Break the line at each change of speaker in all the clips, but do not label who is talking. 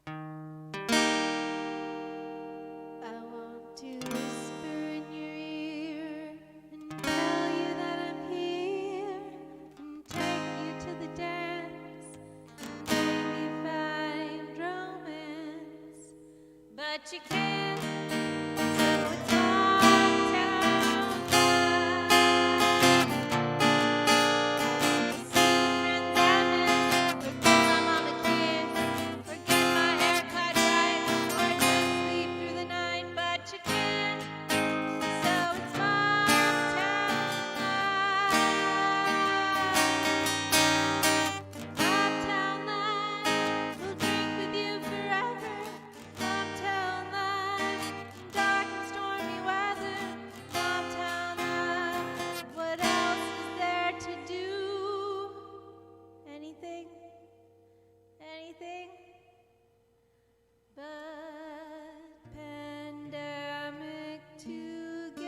I want to whisper in your ear and tell you that I'm here and take you to the dance and maybe find romance, but you can't, so it's Mobtown Live. Forget my mama kiss, forget my haircut right, or just sleep through the night, but you can't, so it's Mobtown Live. Mobtown Live, we'll drink with you forever. Mobtown Live, dark and stormy weather. Mobtown Live, what else is there to do? Anything, anything but pandemic together.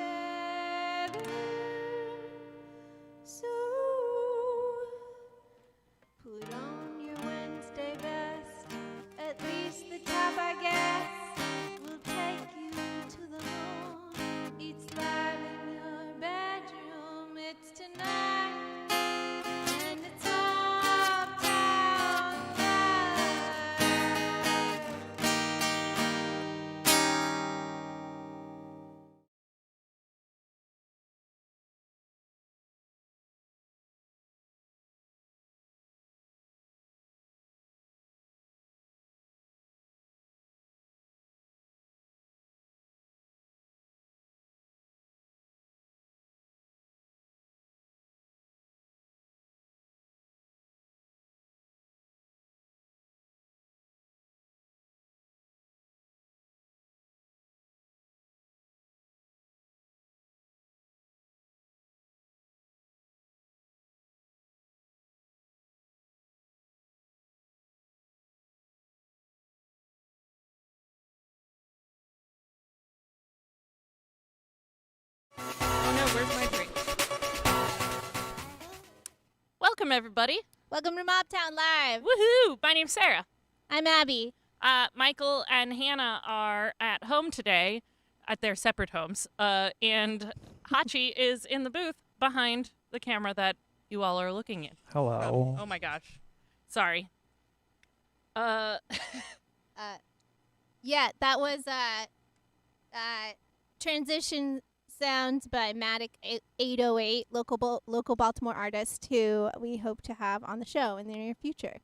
So put on your Wednesday best, at least the top, I guess. We'll take you to the mall, eat slime in your bedroom. It's tonight, and it's Mobtown Live.
Oh no, where's my drink? Welcome, everybody.
Welcome to Mobtown Live.
Woohoo! My name's Sarah.
I'm Abby.
Michael and Hannah are at home today at their separate homes. And Hachi is in the booth behind the camera that you all are looking at.
Hello.
Oh my gosh. Sorry.
Yeah, that was transition sounds by Matic 808, local Baltimore artist who we hope to have on the show in the near future.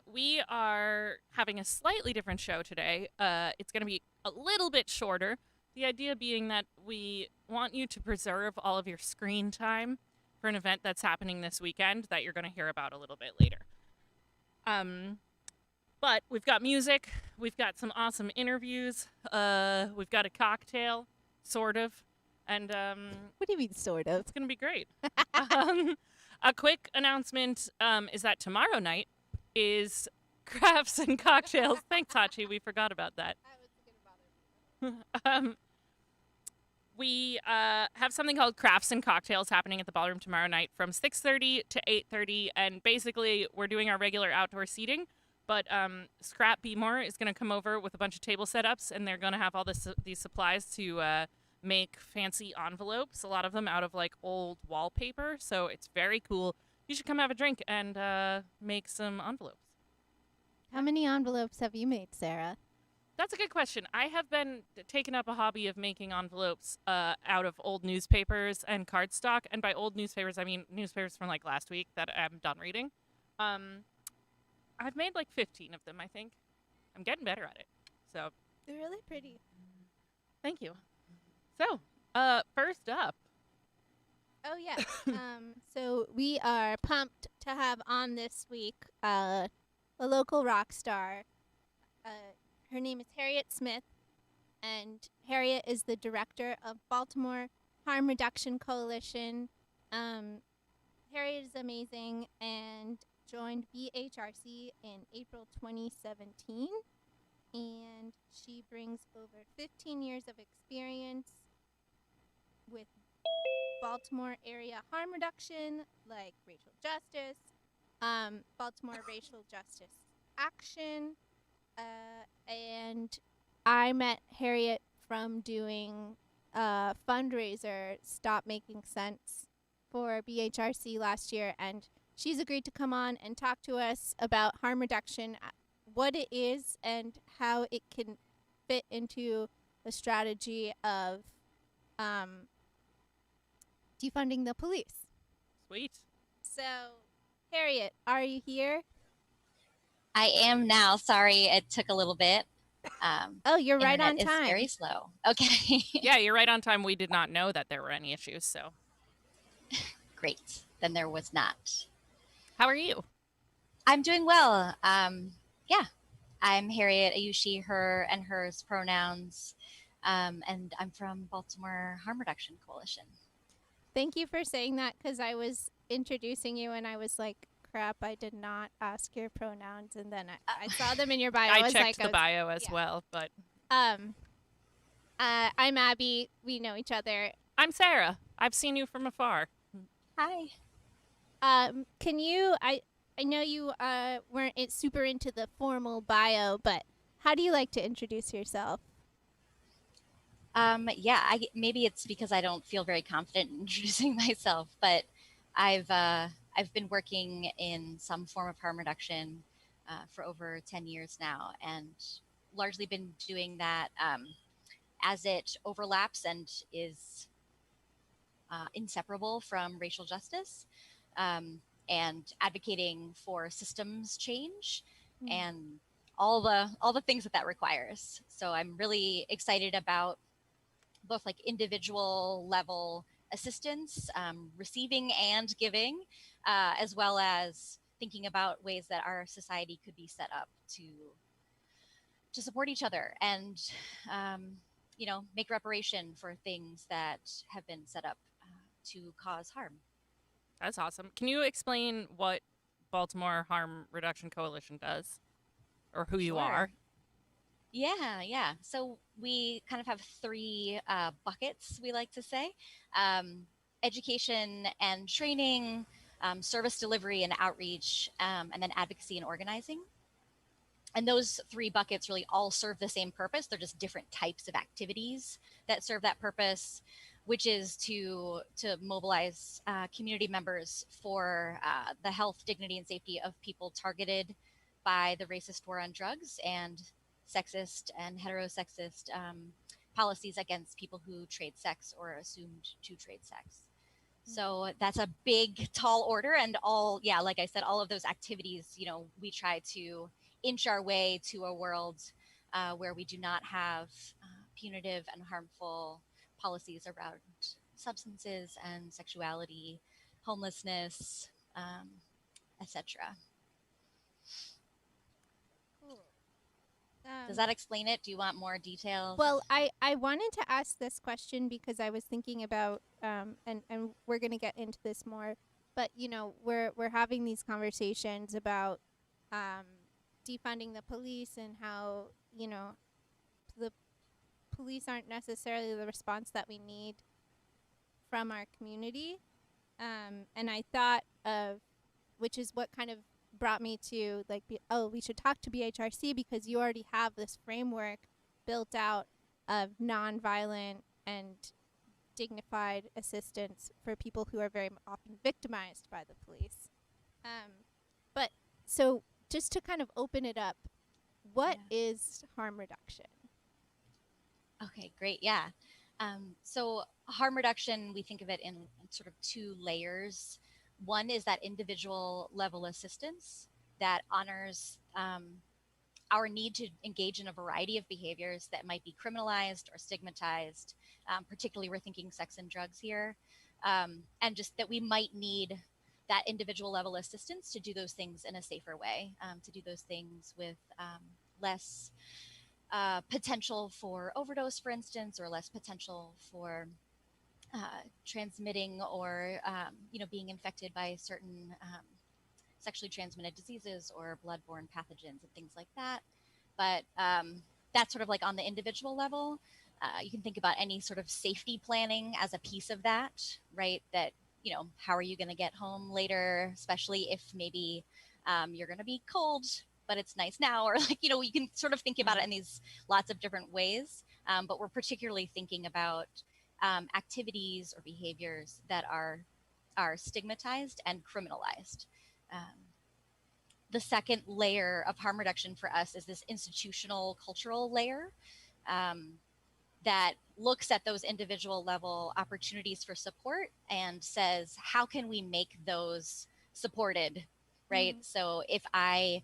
We are having a slightly different show today. It's going to be a little bit shorter. The idea being that we want you to preserve all of your screen time for an event that's happening this weekend that you're going to hear about a little bit later. But we've got music, we've got some awesome interviews, we've got a cocktail, sort of, and
What do you mean, sort of?
it's going to be great. A quick announcement is that tomorrow night is Crafts and Cocktails. Thanks, Hachi. We forgot about that.
I was thinking about it.
We have something called Crafts and Cocktails happening at the ballroom tomorrow night from 6:30 to 8:30, and basically we're doing our regular outdoor seating, but Scrap Beemore is going to come over with a bunch of table setups, and they're going to have all these supplies to make fancy envelopes, a lot of them out of like old wallpaper, so it's very cool. You should come have a drink and make some envelopes.
How many envelopes have you made, Sarah?
That's a good question. I have been taking up a hobby of making envelopes out of old newspapers and cardstock. And by old newspapers, I mean newspapers from like last week that I'm done reading. I've made like 15 of them, I think. I'm getting better at it. So,
They're really pretty.
thank you. So, first up.
Oh, yeah. So we are pumped to have on this week a local rock star. Her name is Harriet Smith, and Harriet is the director of Baltimore Harm Reduction Coalition. Harriet is amazing and joined BHRC in April 2017, and she brings over 15 years of experience with Baltimore area harm reduction, like racial justice, Baltimore Racial Justice Action, And I met Harriet from doing a fundraiser, Stop Making Sense, for BHRC last year, and she's agreed to come on and talk to us about harm reduction, what it is, and how it can fit into the strategy of um, defunding the police.
Sweet.
So, Harriet, are you here?
I am now. Sorry, it took a little bit.
Oh, you're right
Internet
on
is
time.
very slow. Okay.
Yeah, you're right on time. We did not know that there were any issues. So,
Great. Then there was not.
how are you?
I'm doing well. Yeah, I'm Harriet. I use she, her, and hers pronouns. And I'm from Baltimore Harm Reduction Coalition.
Thank you for saying that, because I was introducing you and I was like, crap, I did not ask your pronouns. And then I saw them in your bio.
I
was
checked
like,
the bio as
yeah.
well, but
I'm Abby. We know each other.
I'm Sarah. I've seen you from afar.
Hi.
Can you, I know you weren't super into the formal bio, but how do you like to introduce yourself?
Yeah, maybe it's because I don't feel very confident in introducing myself, but I've been working in some form of harm reduction for over 10 years now, and largely been doing that as it overlaps and is inseparable from racial justice, and advocating for systems change and all the things that requires. So I'm really excited about both like individual level assistance, receiving and giving, as well as thinking about ways that our society could be set up to support each other and make reparation for things that have been set up to cause harm.
That's awesome. Can you explain what Baltimore Harm Reduction Coalition does, or who you are?
Yeah. So we kind of have three buckets, we like to say: education and training, service delivery and outreach, and then advocacy and organizing. And those three buckets really all serve the same purpose. They're just different types of activities that serve that purpose, which is to mobilize community members for the health, dignity, and safety of people targeted by the racist war on drugs and sexist and heterosexist policies against people who trade sex or are assumed to trade sex. So that's a big, tall order, and like I said, all of those activities, we try to inch our way to a world where we do not have punitive and harmful policies around substances and sexuality, homelessness, etc.
Cool.
Does that explain it? Do you want more details?
Well, I wanted to ask this question because I was thinking about and we're gonna get into this more, but we're having these conversations about defunding the police and how the police aren't necessarily the response that we need from our community, and I thought of, which is what kind of brought me to we should talk to BHRC because you already have this framework built out of nonviolent and dignified assistance for people who are very often victimized by the police. But so just to kind of open it up, what is harm reduction?
Okay, great. Yeah. So harm reduction, we think of it in sort of two layers. One is that individual level assistance that honors our need to engage in a variety of behaviors that might be criminalized or stigmatized. Particularly, we're thinking sex and drugs here, and just that we might need that individual level assistance to do those things in a safer way, to do those things with less potential for overdose, for instance, or less potential for transmitting or being infected by certain sexually transmitted diseases or bloodborne pathogens and things like that. But that's sort of like on the individual level. You can think about any sort of safety planning as a piece of that, right? That, how are you going to get home later, especially if maybe you're going to be cold but it's nice now, or like, you can sort of think about it in these lots of different ways. But we're particularly thinking about activities or behaviors that are stigmatized and criminalized. The second layer of harm reduction for us is this institutional cultural layer that looks at those individual level opportunities for support and says, how can we make those supported, right? Mm-hmm. So if I,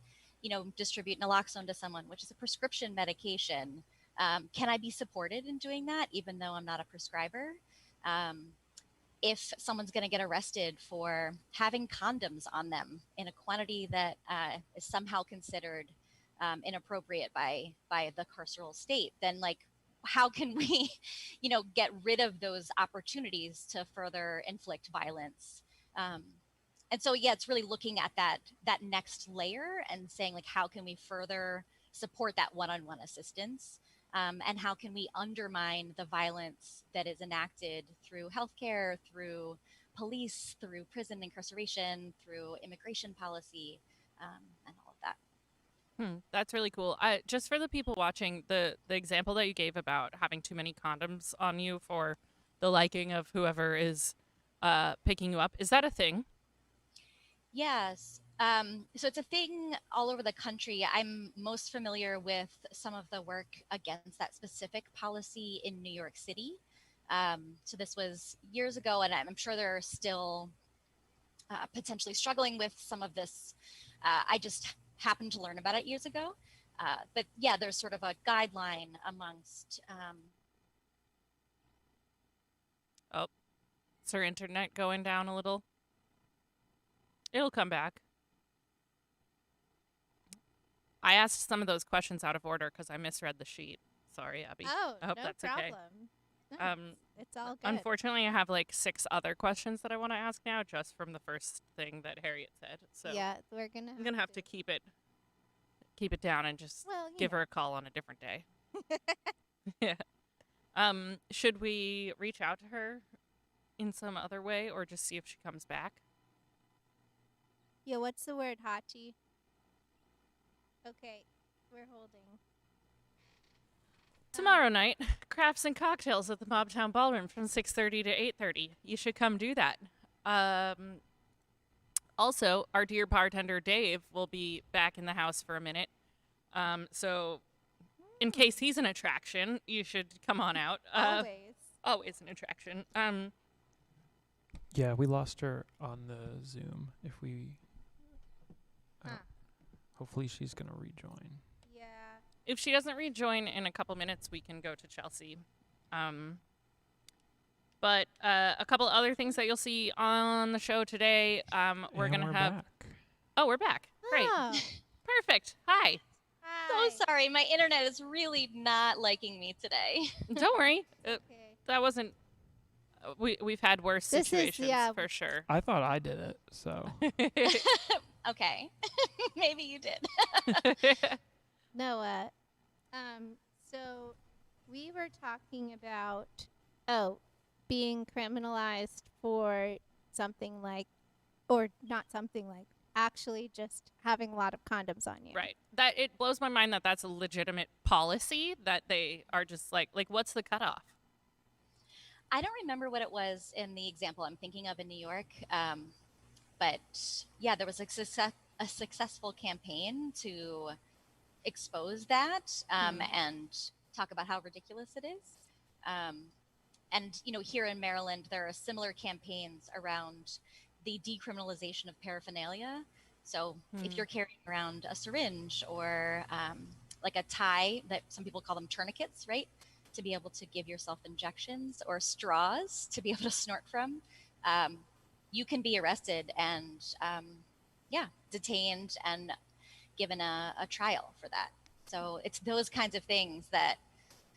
distribute naloxone to someone, which is a prescription medication, can I be supported in doing that, even though I'm not a prescriber? If someone's going to get arrested for having condoms on them in a quantity that is somehow considered inappropriate by the carceral state, then like, how can we, get rid of those opportunities to further inflict violence? And so, yeah, it's really looking at that next layer and saying, like, how can we further support that one-on-one assistance? And how can we undermine the violence that is enacted through healthcare, through police, through prison incarceration, through immigration policy, and all of that.
That's really cool. Just for the people watching, the example that you gave about having too many condoms on you for the liking of whoever is picking you up, is that a thing?
Yes. So it's a thing all over the country. I'm most familiar with some of the work against that specific policy in New York City. So this was years ago, and I'm sure they're still potentially struggling with some of this. I just happened to learn about it years ago. But yeah, there's sort of a guideline amongst...
Oh, is her internet going down a little? It'll come back. I asked some of those questions out of order because I misread the sheet. Sorry, Abby.
Oh,
I hope
no
that's
problem.
Okay.
No, it's all good.
Unfortunately, I have like 6 other questions that I want to ask now, just from the first thing that Harriet said. So
yeah, I'm
gonna have to keep it down and just give her a call on a different day. Yeah. Should we reach out to her in some other way, or just see if she comes back?
Yeah, what's the word, Hachi? Okay, we're holding.
Tomorrow night, crafts and cocktails at the Mobtown Ballroom from 6:30 to 8:30. You should come do that. Also, our dear bartender Dave will be back in the house for a minute. So in case he's an attraction, you should come on out. Always an attraction.
Yeah, we lost her on the Zoom. If we... hopefully she's going to rejoin.
Yeah.
If she doesn't rejoin in a couple minutes, we can go to Chelsea. But a couple other things that you'll see on the show today. We're going to have...
Back.
Oh, we're back. Great.
Oh.
Perfect. Hi.
So sorry, my internet is really not liking me today.
Don't worry.
Okay.
That wasn't... We've had worse situations, for sure.
I thought I did it, so...
Okay. Maybe you did.
No, so we were talking about, being criminalized for something like, or not something like, actually just having a lot of condoms on you.
Right. That it blows my mind that that's a legitimate policy, that they are just like what's the cutoff?
I don't remember what it was in the example I'm thinking of in New York. But yeah, there was a successful campaign to expose that and talk about how ridiculous it is. And, here in Maryland, there are similar campaigns around the decriminalization of paraphernalia. So if you're carrying around a syringe or like a tie, that some people call them tourniquets, right? To be able to give yourself injections, or straws to be able to snort from, you can be arrested and, detained and given a trial for that. So it's those kinds of things that,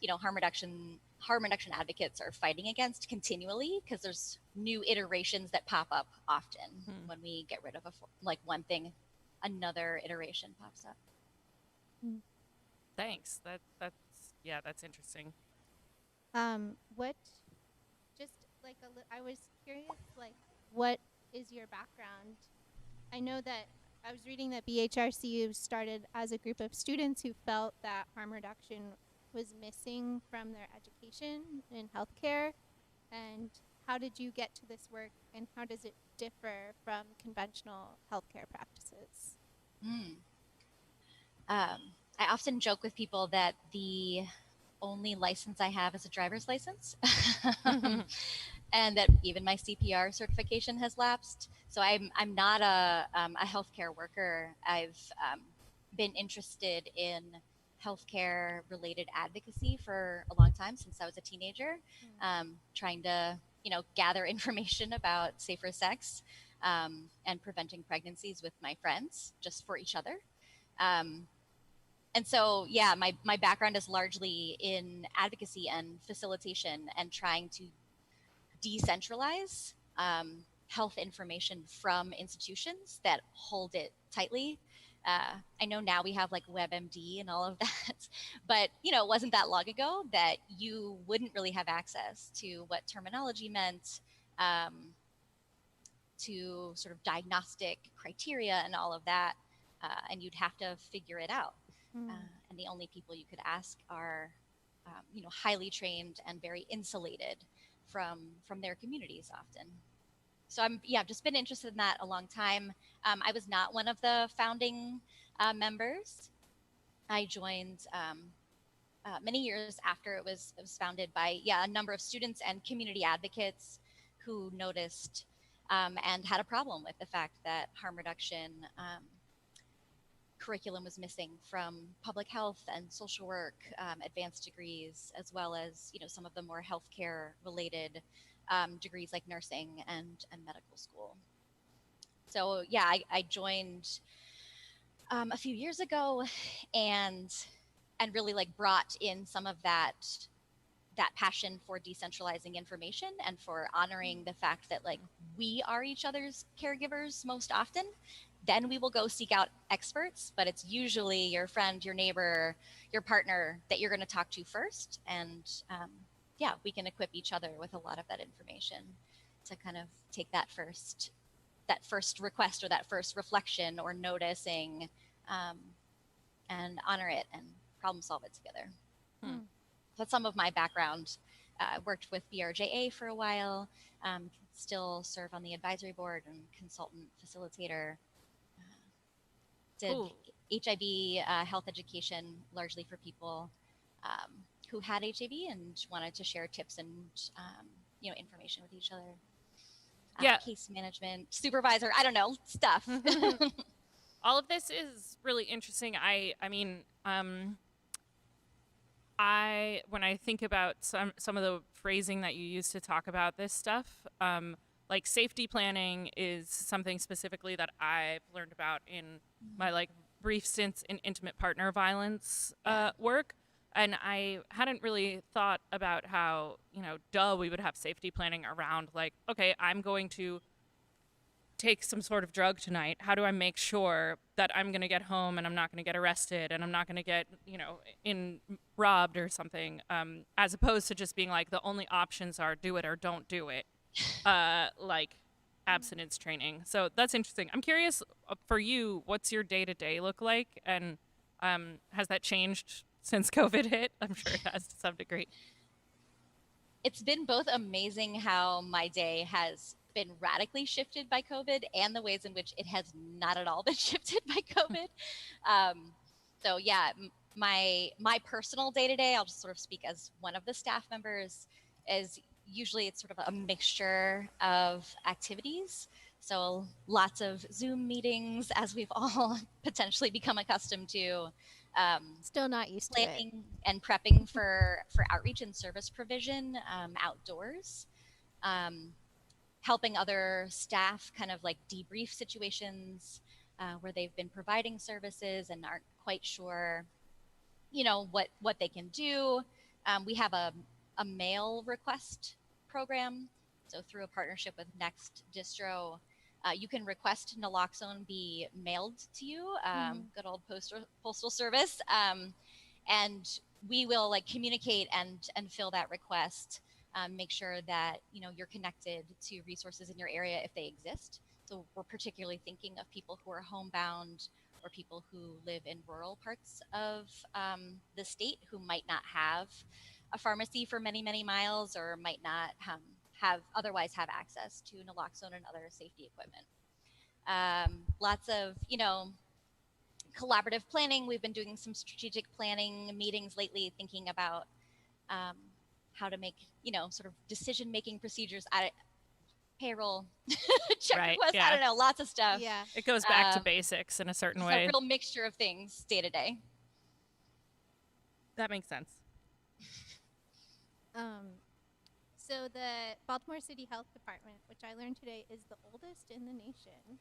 harm reduction advocates are fighting against continually, because there's new iterations that pop up often. When we get rid of one thing, another iteration pops up.
Thanks. That's interesting.
I was curious, what is your background? I know that I was reading that BHRC started as a group of students who felt that harm reduction was missing from their education in healthcare. And how did you get to this work, and how does it differ from conventional healthcare practices?
Mm. I often joke with people that the only license I have is a driver's license. And that even my CPR certification has lapsed. So I'm not a healthcare worker. I've been interested in healthcare related advocacy for a long time, since I was a teenager, trying to gather information about safer sex and preventing pregnancies with my friends, just for each other. And so, yeah, my background is largely in advocacy and facilitation and trying to decentralize health information from institutions that hold it tightly. I know now we have like WebMD and all of that, but it wasn't that long ago that you wouldn't really have access to what terminology meant, to sort of diagnostic criteria and all of that, and you'd have to figure it out. And the only people you could ask are, highly trained and very insulated from their communities often. So I've just been interested in that a long time. I was not one of the founding members. I joined many years after it was founded by a number of students and community advocates who noticed and had a problem with the fact that harm reduction curriculum was missing from public health and social work, advanced degrees, as well as some of the more healthcare related degrees like nursing and medical school. So I joined a few years ago, and really like brought in some of that passion for decentralizing information and for honoring the fact that like we are each other's caregivers most often. Then we will go seek out experts, but it's usually your friend, your neighbor, your partner that you're going to talk to first. And we can equip each other with a lot of that information to kind of take that first request or that first reflection or noticing, and honor it and problem solve it together. That's some of my background. Worked with BRJA for a while, still serve on the advisory board and consultant facilitator. Did HIV health education largely for people who had HIV and wanted to share tips and information with each other. Case management, supervisor, I don't know, stuff.
All of this is really interesting. I mean, when I think about some of the phrasing that you use to talk about this stuff, like safety planning is something specifically that I've learned about in my like brief stints in intimate partner violence work. And I hadn't really thought about how, we would have safety planning around like, okay, I'm going to take some sort of drug tonight. How do I make sure that I'm going to get home and I'm not going to get arrested and I'm not going to get, robbed or something, as opposed to just being like the only options are do it or don't do it, like abstinence training. So that's interesting. I'm curious for you, what's your day-to-day look like? And has that changed since COVID hit? I'm sure it has to some degree.
It's been both amazing how my day has been radically shifted by COVID and the ways in which it has not at all been shifted by COVID. So my personal day-to-day, I'll just sort of speak as one of the staff members, is usually it's sort of a mixture of activities. So lots of Zoom meetings, as we've all potentially become accustomed to.
Still not used to it.
And prepping for outreach and service provision outdoors. Helping other staff kind of like debrief situations where they've been providing services and aren't quite sure, what they can do. We have a mail request program. So through a partnership with Next Distro, you can request naloxone be mailed to you, good old postal service. And we will like communicate and fill that request. Make sure that you're connected to resources in your area if they exist. So we're particularly thinking of people who are homebound or people who live in rural parts of the state who might not have a pharmacy for many, many miles, or might not otherwise have access to naloxone and other safety equipment. Lots of, collaborative planning. We've been doing some strategic planning meetings lately, thinking about how to make, sort of decision-making procedures, payroll, check
Right,
requests,
yeah.
I don't know, lots of stuff.
Yeah.
It goes back to basics in a certain
It's
way.
a real mixture of things day to day.
That makes sense.
So the Baltimore City Health Department, which I learned today, is the oldest in the nation.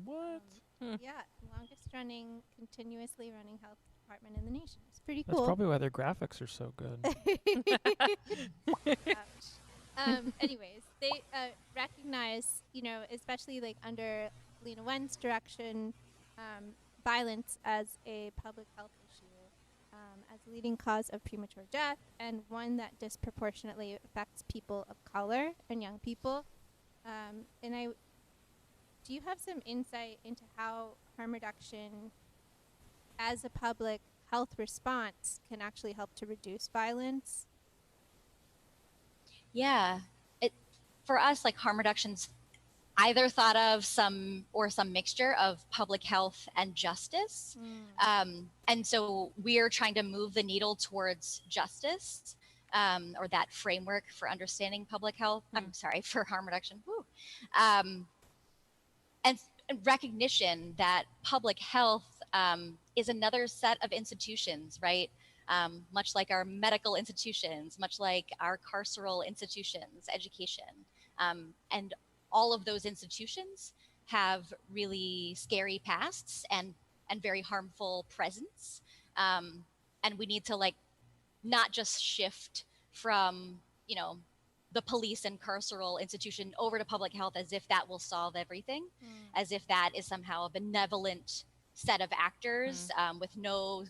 What?
Yeah, longest running, continuously running health department in the nation. It's pretty
That's
cool.
probably why their graphics are so good.
Anyways, they recognize, especially like under Lena Wen's direction, violence as a public health issue, as a leading cause of premature death, and one that disproportionately affects people of color and young people. Do you have some insight into how harm reduction as a public health response can actually help to reduce violence?
Yeah, for us, like harm reduction's either thought of some mixture of public health and justice. And so we're trying to move the needle towards justice, or that framework for understanding public health. I'm sorry, for harm reduction. And recognition that public health is another set of institutions, right? Much like our medical institutions, much like our carceral institutions, education. And all of those institutions have really scary pasts and very harmful presence. And we need to not just shift from, the police and carceral institution over to public health as if that will solve everything, as if that is somehow a benevolent set of actors with no,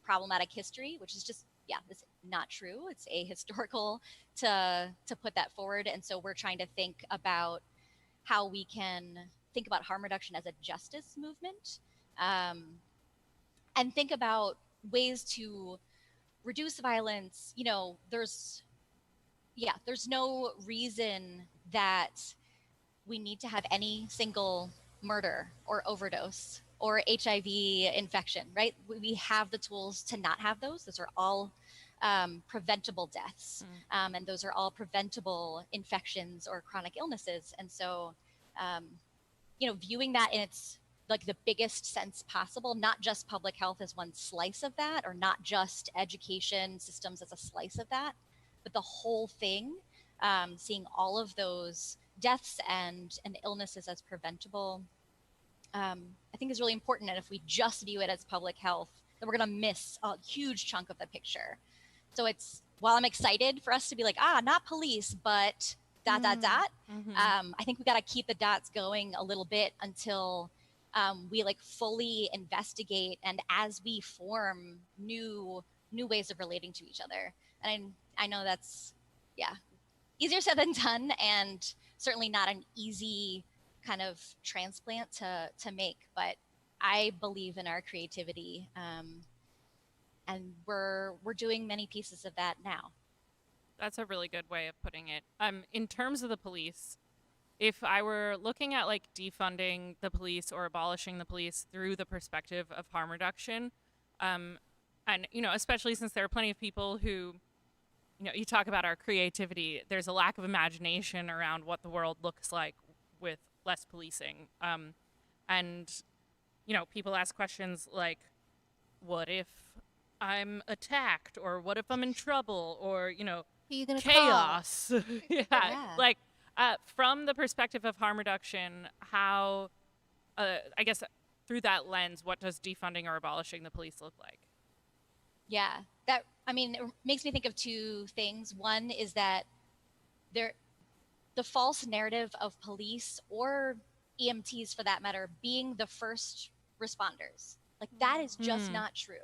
problematic history, which is just, it's not true. It's ahistorical to put that forward. And so we're trying to think about how we can think about harm reduction as a justice movement, and think about ways to reduce violence. There's no reason that we need to have any single murder or overdose or HIV infection, right? We have the tools to not have those. Those are all preventable deaths. And those are all preventable infections or chronic illnesses. And so, viewing that in its the biggest sense possible, not just public health as one slice of that, or not just education systems as a slice of that, but the whole thing, seeing all of those deaths and illnesses as preventable, I think is really important. And if we just view it as public health, then we're going to miss a huge chunk of the picture. So while I'm excited for us to be not police, but ... I think we got to keep the dots going a little bit until we fully investigate, and as we form new ways of relating to each other. And I know that's easier said than done, and certainly not an easy kind of transplant to make, but I believe in our creativity, and we're doing many pieces of that now.
That's a really good way of putting it. In terms of the police, if I were looking at defunding the police or abolishing the police through the perspective of harm reduction, and especially since there are plenty of people who, you talk about our creativity, there's a lack of imagination around what the world looks like with less policing. And people ask questions like, what if I'm attacked, or what if I'm in trouble, or
Who you gonna
chaos?
Yeah.
From the perspective of harm reduction, how, I guess through that lens, what does defunding or abolishing the police look like?
Yeah, it makes me think of two things. One is that the false narrative of police, or EMTs for that matter, being the first responders, that is just not true.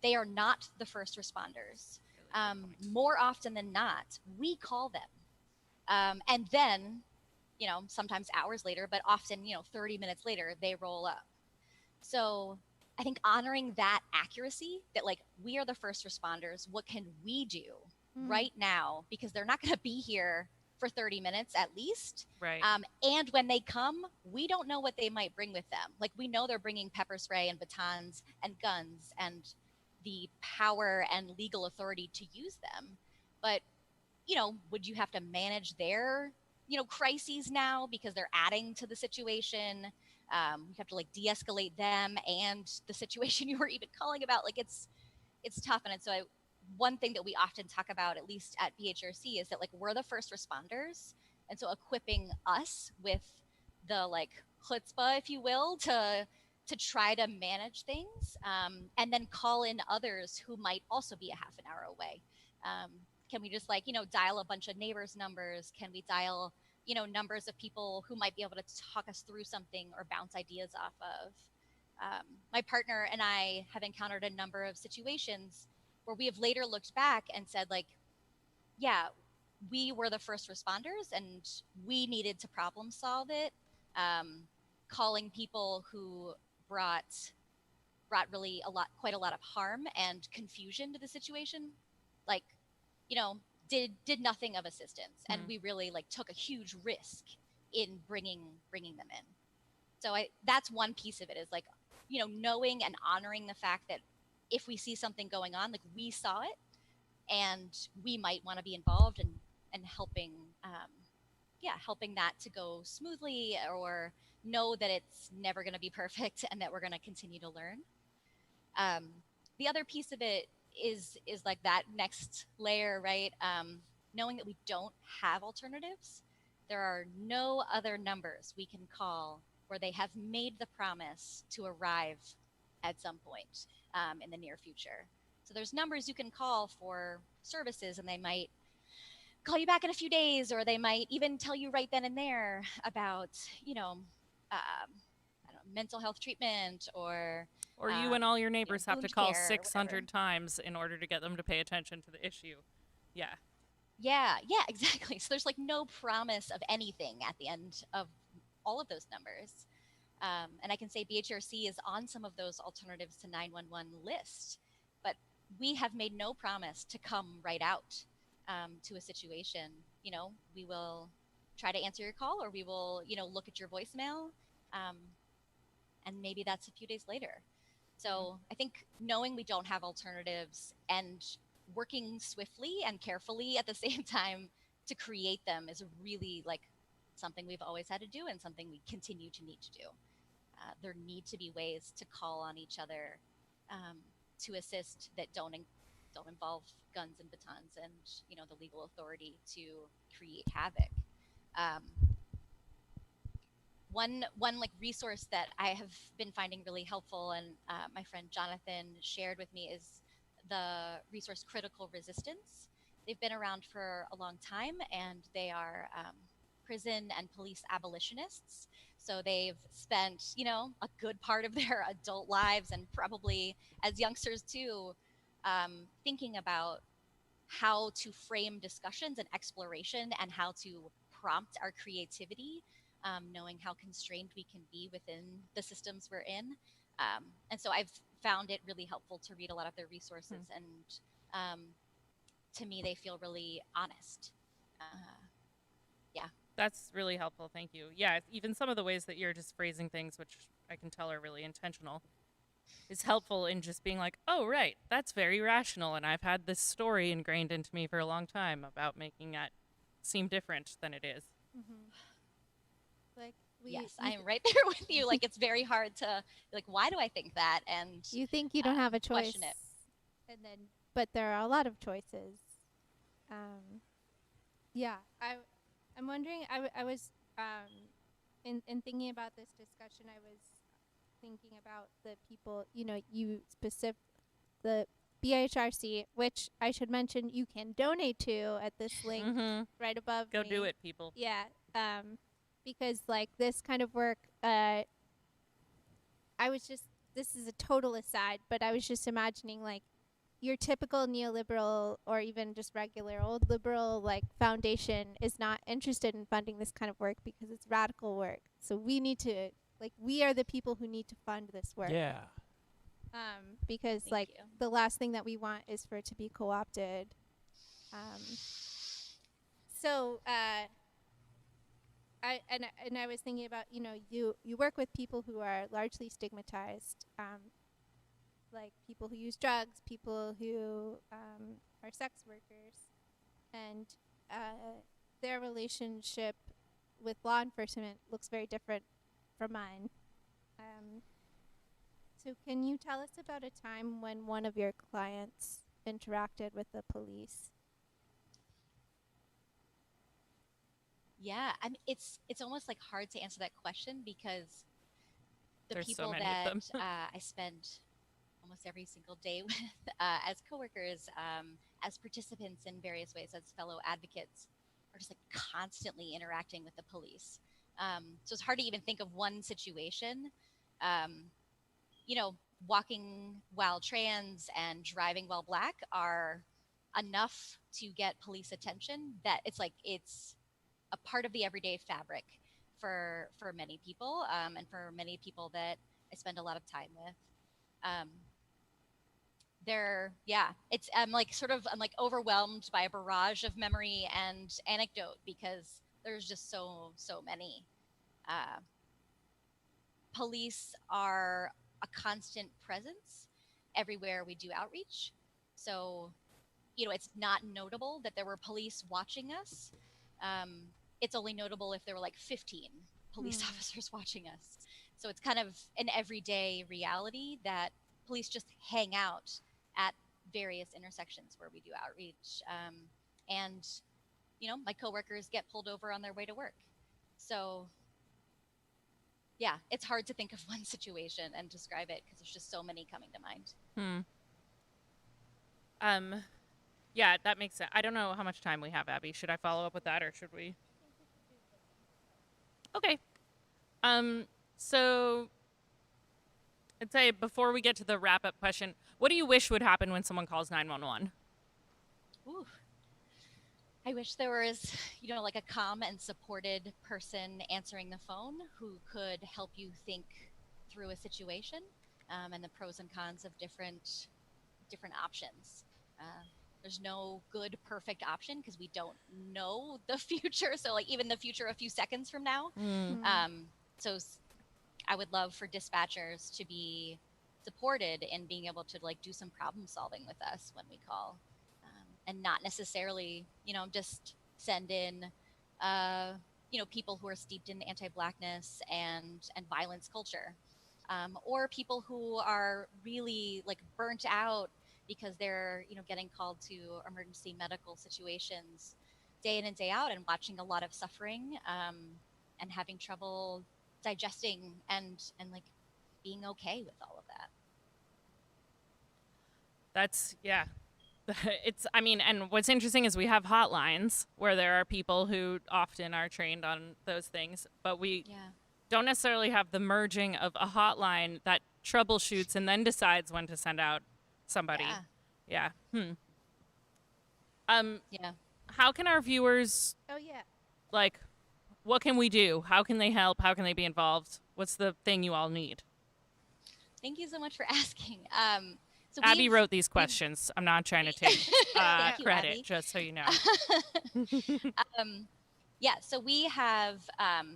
They are not the first responders. More often than not, we call them. And then sometimes hours later, but often, 30 minutes later, they roll up. So I think honoring that accuracy, that like we are the first responders, what can we do right now? Because they're not going to be here for 30 minutes at least.
Right.
And when they come, we don't know what they might bring with them. Like we know they're bringing pepper spray and batons and guns and the power and legal authority to use them. But, would you have to manage their, crises now because they're adding to the situation? You have to like de-escalate them and the situation you were even calling about. Like it's tough. And so one thing that we often talk about, at least at BHRC, is that like we're the first responders, and so equipping us with the like chutzpah, if you will, to try to manage things, and then call in others who might also be a half an hour away. Can we just like dial a bunch of neighbors' numbers? Can we dial numbers of people who might be able to talk us through something or bounce ideas off of? My partner and I have encountered a number of situations where we have later looked back and said, like, yeah, we were the first responders and we needed to problem solve it. Calling people who brought really quite a lot of harm and confusion to the situation, like, did nothing of assistance, and we really like took a huge risk in bringing them in. So that's one piece of it, is like, knowing and honoring the fact that if we see something going on, like we saw it and we might want to be involved and helping, helping that to go smoothly, or know that it's never going to be perfect and that we're going to continue to learn. The other piece of it is like that next layer, right? Knowing that we don't have alternatives. There are no other numbers we can call where they have made the promise to arrive at some point in the near future. So there's numbers you can call for services, and they might call you back in a few days, or they might even tell you right then and there about, I don't know, mental health treatment, or
you and all your neighbors have to
wound
call
care,
600 times in order to get them to pay attention to the issue. Yeah.
Yeah, exactly. So there's like no promise of anything at the end of all of those numbers. And I can say BHRC is on some of those alternatives to 911 list, but we have made no promise to come right out to a situation. We will try to answer your call, or we will, look at your voicemail, and maybe that's a few days later. So I think knowing we don't have alternatives and working swiftly and carefully at the same time to create them is really like something we've always had to do, and something we continue to need to do. There need to be ways to call on each other to assist that don't involve guns and batons and the legal authority to create havoc. One like resource that I have been finding really helpful, and my friend Jonathan shared with me, is the resource Critical Resistance. They've been around for a long time, and they are prison and police abolitionists. So they've spent, a good part of their adult lives, and probably as youngsters too, thinking about how to frame discussions and exploration, and how to prompt our creativity, knowing how constrained we can be within the systems we're in. And so I've found it really helpful to read a lot of their resources, and to me, they feel really honest. Yeah.
That's really helpful. Thank you. Yeah, even some of the ways that you're just phrasing things, which I can tell are really intentional, is helpful in just being like, oh, right, that's very rational. And I've had this story ingrained into me for a long time about making that seem different than it is.
Like
yes, I'm right there with you. Like, it's very hard to, like, why do I think that? And
you think you don't have a choice,
question it.
and then, but there are a lot of choices. Yeah, I'm wondering. I was in thinking about this discussion, I was thinking about the people. You specific the BHRC, which I should mention you can donate to at this link right above.
Go
me.
do it, people.
Yeah. Because like this kind of work, I was just, this is a total aside, but I was just imagining, like, your typical neoliberal or even just regular old liberal like foundation is not interested in funding this kind of work because it's radical work. So we need to we are the people who need to fund this work.
Yeah.
Because
Thank you.
the last thing that we want is for it to be co-opted. So I was thinking about, you work with people who are largely stigmatized, like people who use drugs, people who are sex workers, and their relationship with law enforcement looks very different from mine. So can you tell us about a time when one of your clients interacted with the police?
Yeah, I mean, it's almost like hard to answer that question because the
There's so
people
many of
that
them.
I spend almost every single day with as coworkers, as participants in various ways, as fellow advocates, are just like constantly interacting with the police. So it's hard to even think of one situation. Um, you know, walking while trans and driving while black are enough to get police attention that it's a part of the everyday fabric for many people, and for many people that I spend a lot of time with. Um, it's I'm like overwhelmed by a barrage of memory and anecdote because there's just so many. Uh, Police are a constant presence everywhere we do outreach. So, it's not notable that there were police watching us. Um, it's only notable if there were like 15 police officers watching us. So it's kind of an everyday reality that police just hang out at various intersections where we do outreach. And, my coworkers get pulled over on their way to work. So yeah, it's hard to think of one situation and describe it because there's just so many coming to mind.
Yeah, that makes sense. I don't know how much time we have, Abby. Should I follow up with that or should we? Okay. So I'd say before we get to the wrap up question, what do you wish would happen when someone calls 911?
Ooh. I wish there was, like a calm and supported person answering the phone who could help you think through a situation, and the pros and cons of different options. There's no good, perfect option because we don't know the future. So, like, even the future a few seconds from now. So I would love for dispatchers to be supported in being able to like do some problem solving with us when we call, and not necessarily, just send in, people who are steeped in anti-Blackness and violence culture, or people who are really like burnt out because they're, getting called to emergency medical situations day in and day out and watching a lot of suffering, and having trouble digesting and like being okay with all of that.
That's, yeah. I mean, and what's interesting is we have hotlines where there are people who often are trained on those things, but we don't necessarily have the merging of a hotline that troubleshoots and then decides when to send out somebody. Yeah. How can our viewers, like, what can we do? How can they help? How can they be involved? What's the thing you all need?
Thank you so much for asking. So
Abby wrote these questions. I'm not trying to take credit,
Abby.
just so you know.
So we have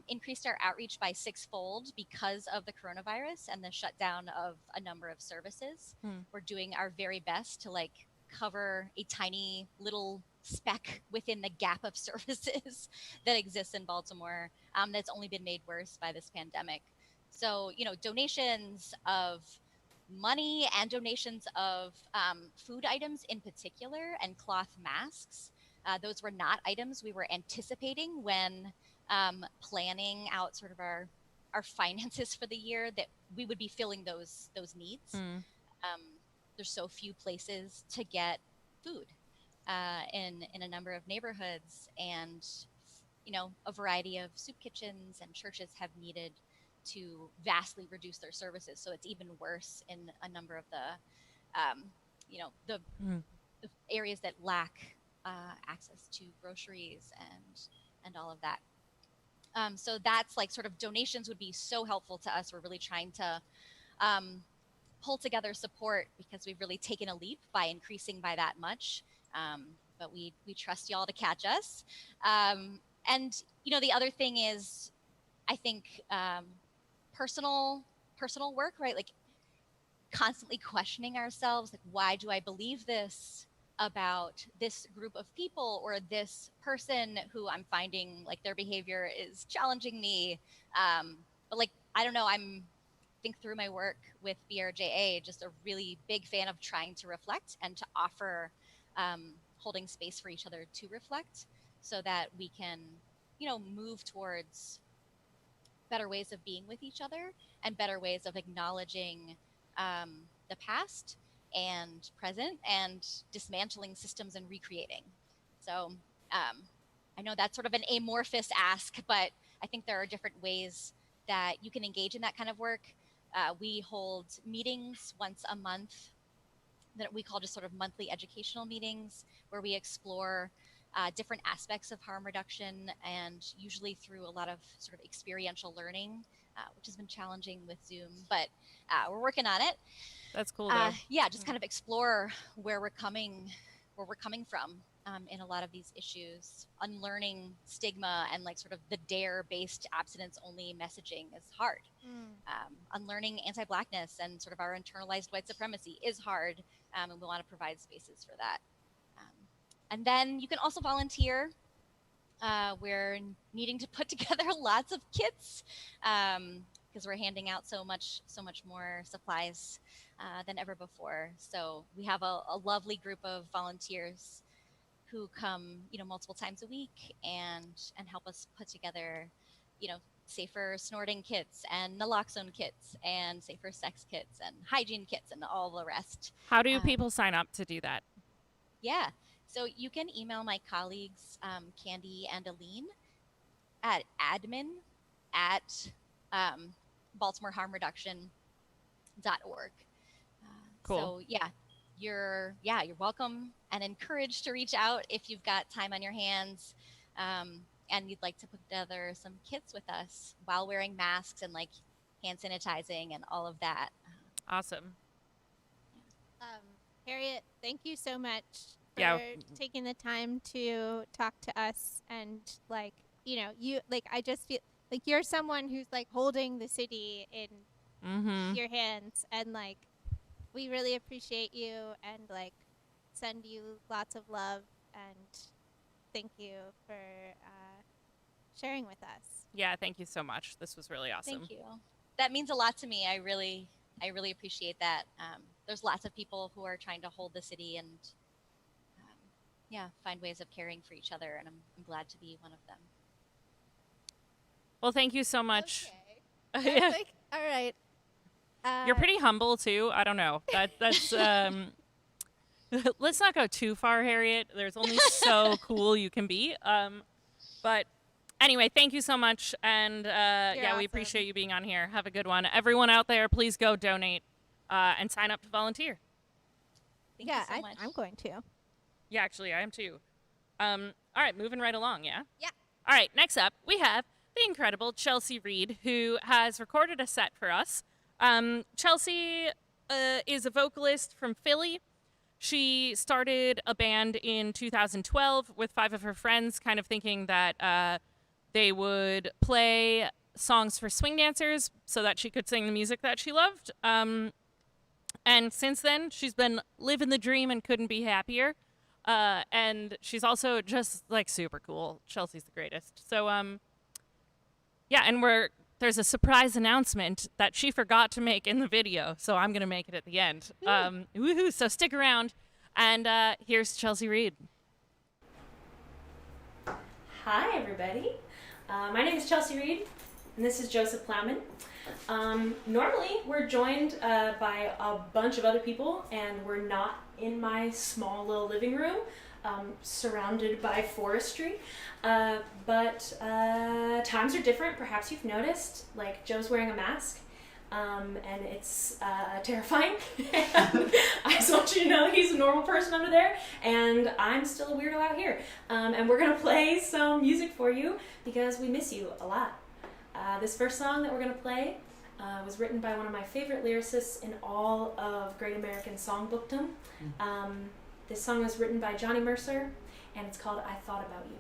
increased our outreach by sixfold because of the coronavirus and the shutdown of a number of services. We're doing our very best to like cover a tiny little speck within the gap of services that exists in Baltimore, that's only been made worse by this pandemic. So, donations of money and donations of food items in particular and cloth masks. Those were not items we were anticipating when planning out sort of our finances for the year, that we would be filling those needs. There's so few places to get food in a number of neighborhoods, and a variety of soup kitchens and churches have needed to vastly reduce their services. So it's even worse in a number of the the areas that lack access to groceries and all of that. So that's like sort of donations would be so helpful to us. We're really trying to pull together support because we've really taken a leap by increasing by that much. But we trust y'all to catch us. And the other thing is, I think personal work, right? Like constantly questioning ourselves, like, why do I believe this about this group of people or this person who I'm finding like their behavior is challenging me? But like, I don't know, think through my work with BRJA, just a really big fan of trying to reflect and to offer holding space for each other to reflect so that we can, move towards better ways of being with each other and better ways of acknowledging the past and present and dismantling systems and recreating. So I know that's sort of an amorphous ask, but I think there are different ways that you can engage in that kind of work. We hold meetings once a month that we call just sort of monthly educational meetings where we explore different aspects of harm reduction, and usually through a lot of sort of experiential learning, which has been challenging with Zoom, but we're working on it.
That's cool though.
Just kind of explore where we're coming from in a lot of these issues. Unlearning stigma and like sort of the dare-based abstinence-only messaging is hard. Unlearning anti-Blackness and sort of our internalized white supremacy is hard, and we want to provide spaces for that. And then you can also volunteer. We're needing to put together lots of kits because we're handing out so much more supplies than ever before. So we have a lovely group of volunteers who come, multiple times a week and help us put together, safer snorting kits and naloxone kits and safer sex kits and hygiene kits and all the rest.
How do people sign up to do that?
Yeah. So you can email my colleagues, Candy and Aline, at admin@BaltimoreHarmReduction.org.
Cool.
So you're welcome and encouraged to reach out if you've got time on your hands, and you'd like to put together some kits with us while wearing masks and like hand sanitizing and all of that.
Awesome.
Harriet, thank you so much for taking the time to talk to us, and I just feel like you're someone who's like holding the city in your hands, and like we really appreciate you and like send you lots of love, and thank you for sharing with us.
Yeah, thank you so much. This was really awesome.
Thank you. That means a lot to me. I really appreciate that. There's lots of people who are trying to hold the city and find ways of caring for each other, and I'm glad to be one of them.
Well, thank you so much.
Okay. Like, all right.
You're pretty humble too. I don't know. That's let's not go too far, Harriet. There's only so cool you can be. But anyway, thank you so much, and
awesome.
We appreciate you being on here. Have a good one. Everyone out there, please go donate and sign up to volunteer.
Thank you so much.
I'm going to.
Yeah, actually, I am too. All right, moving right along, yeah?
Yeah.
All right, next up, we have the incredible Chelsea Reed, who has recorded a set for us. Chelsea is a vocalist from Philly. She started a band in 2012 with 5 of her friends, kind of thinking that they would play songs for swing dancers so that she could sing the music that she loved. And since then, she's been living the dream and couldn't be happier. And she's also just like super cool. Chelsea's the greatest. So, and there's a surprise announcement that she forgot to make in the video, so I'm going to make it at the end. Woohoo! So stick around, and here's Chelsea Reed.
Hi, everybody. My name is Chelsea Reed, and this is Joseph Plowman. Normally, we're joined by a bunch of other people, and we're not in my small little living room, surrounded by forestry. But times are different. Perhaps you've noticed, like Joe's wearing a mask. and it's terrifying. And I just want you to know he's a normal person under there, and I'm still a weirdo out here. And we're going to play some music for you because we miss you a lot. This first song that we're going to play was written by one of my favorite lyricists in all of Great American Songbookdom. This song was written by Johnny Mercer, and it's called I Thought About You.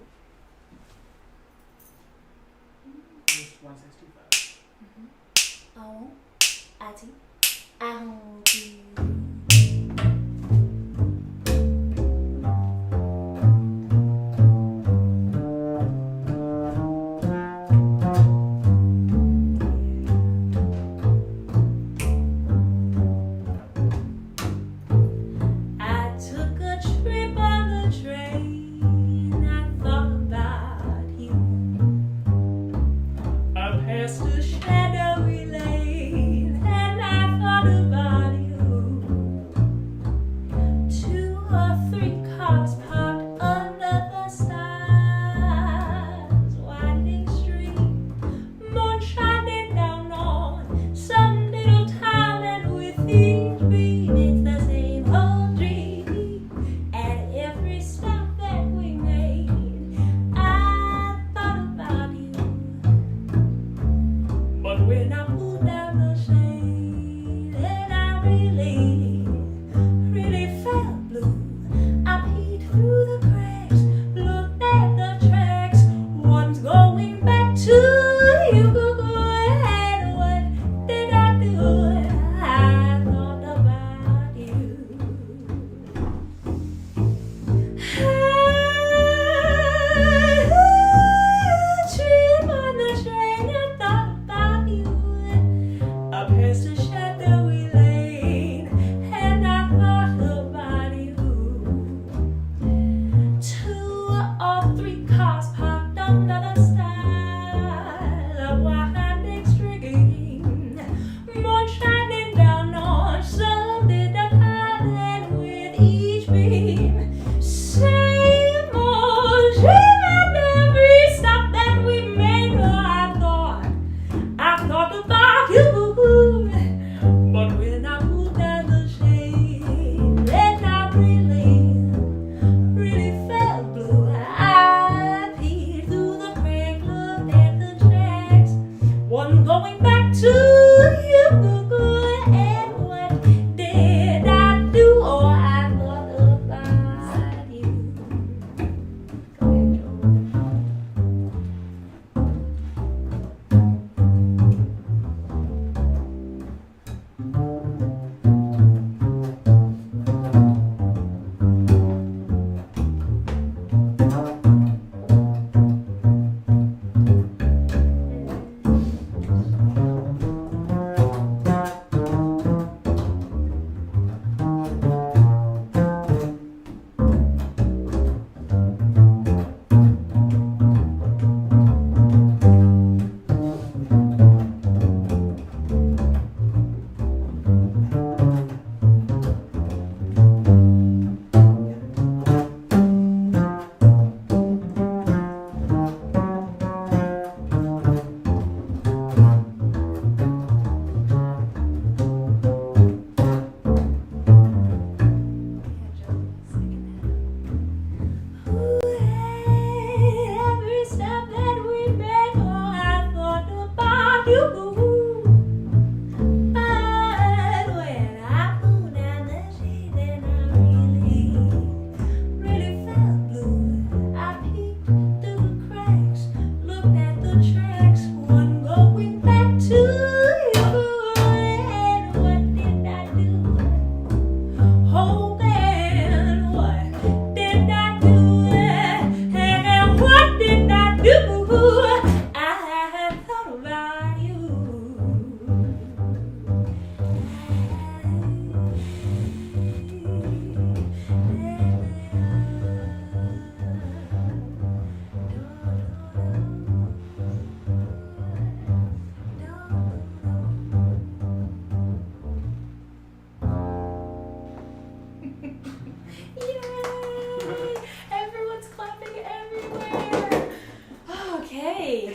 165.
Oh, I do. I do.
Past the shadowy lane, and I thought about you.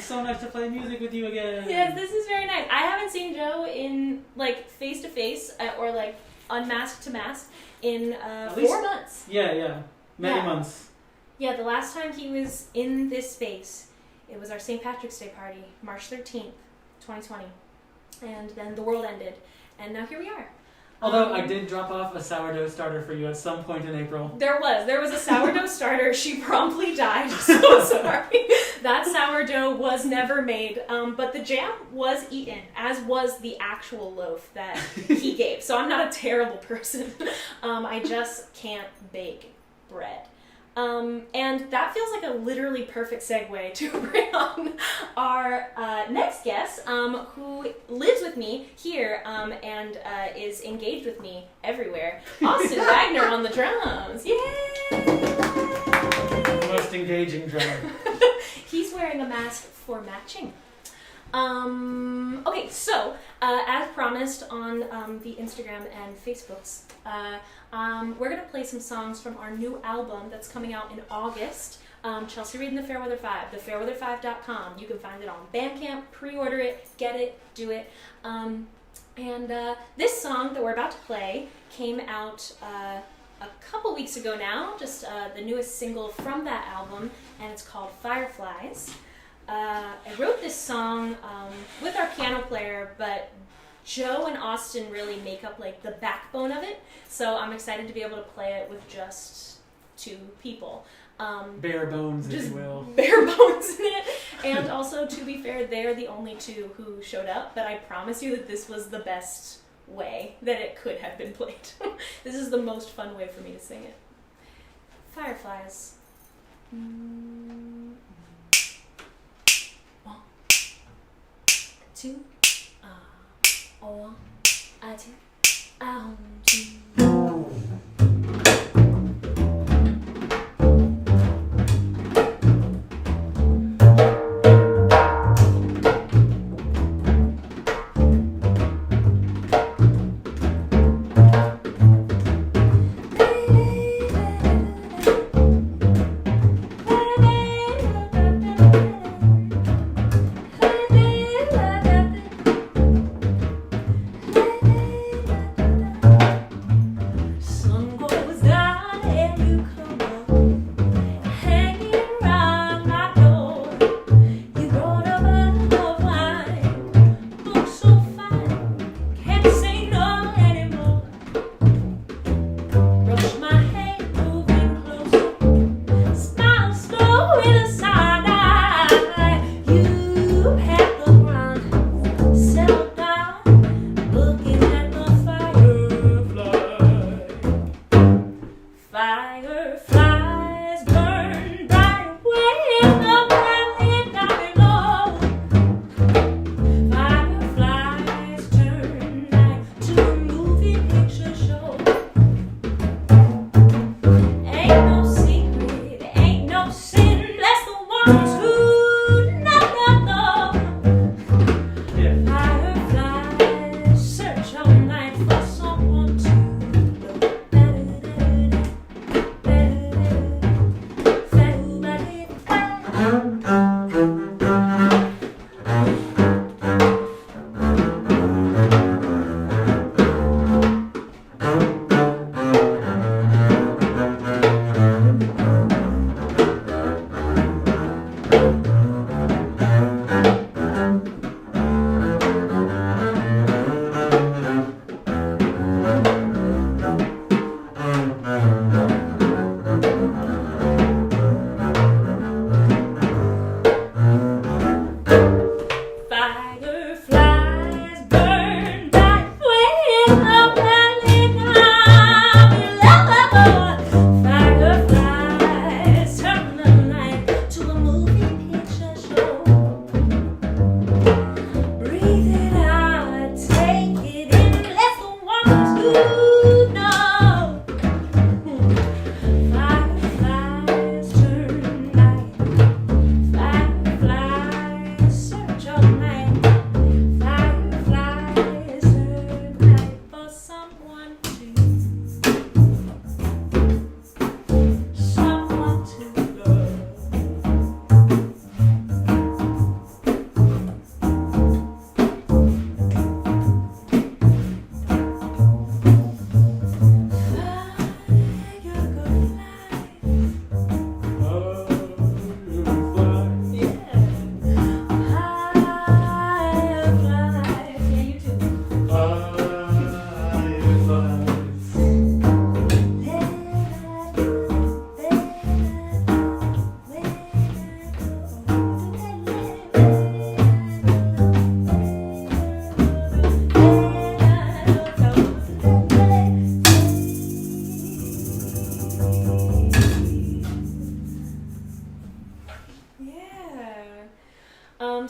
It's so nice to play music with you again.
Yes, this is very nice. I haven't seen Joe in like face to face or like unmasked to mask in 4 months.
Yeah. Many months.
Yeah, the last time he was in this space, it was our St. Patrick's Day party, March 13th, 2020. And then the world ended. And now here we are.
Although I did drop off a sourdough starter for you at some point in April.
There was a sourdough starter. She promptly died. So sorry. That sourdough was never made. But the jam was eaten, as was the actual loaf that he gave. So I'm not a terrible person. I just can't bake bread. And that feels like a literally perfect segue to bring on our next guest, who lives with me here and is engaged with me everywhere. Austin Wagner on the drums. Yay!
The most engaging drummer.
He's wearing a mask for matching. Okay, so as promised on the Instagram and Facebooks, we're going to play some songs from our new album that's coming out in August. Chelsea Reed and the Fairweather 5, thefairweather5.com. You can find it on Bandcamp, pre-order it, get it, do it. And this song that we're about to play came out a couple weeks ago now, just the newest single from that album, and it's called Fireflies. I wrote this song with our piano player, but Joe and Austin really make up like the backbone of it, so I'm excited to be able to play it with just 2 people.
Bare bones, if you will.
Bare bones in it. And also, to be fair, they're the only 2 who showed up, but I promise you that this was the best way that it could have been played. This is the most fun way for me to sing it. Fireflies. 1, 2, 1, 2, 1.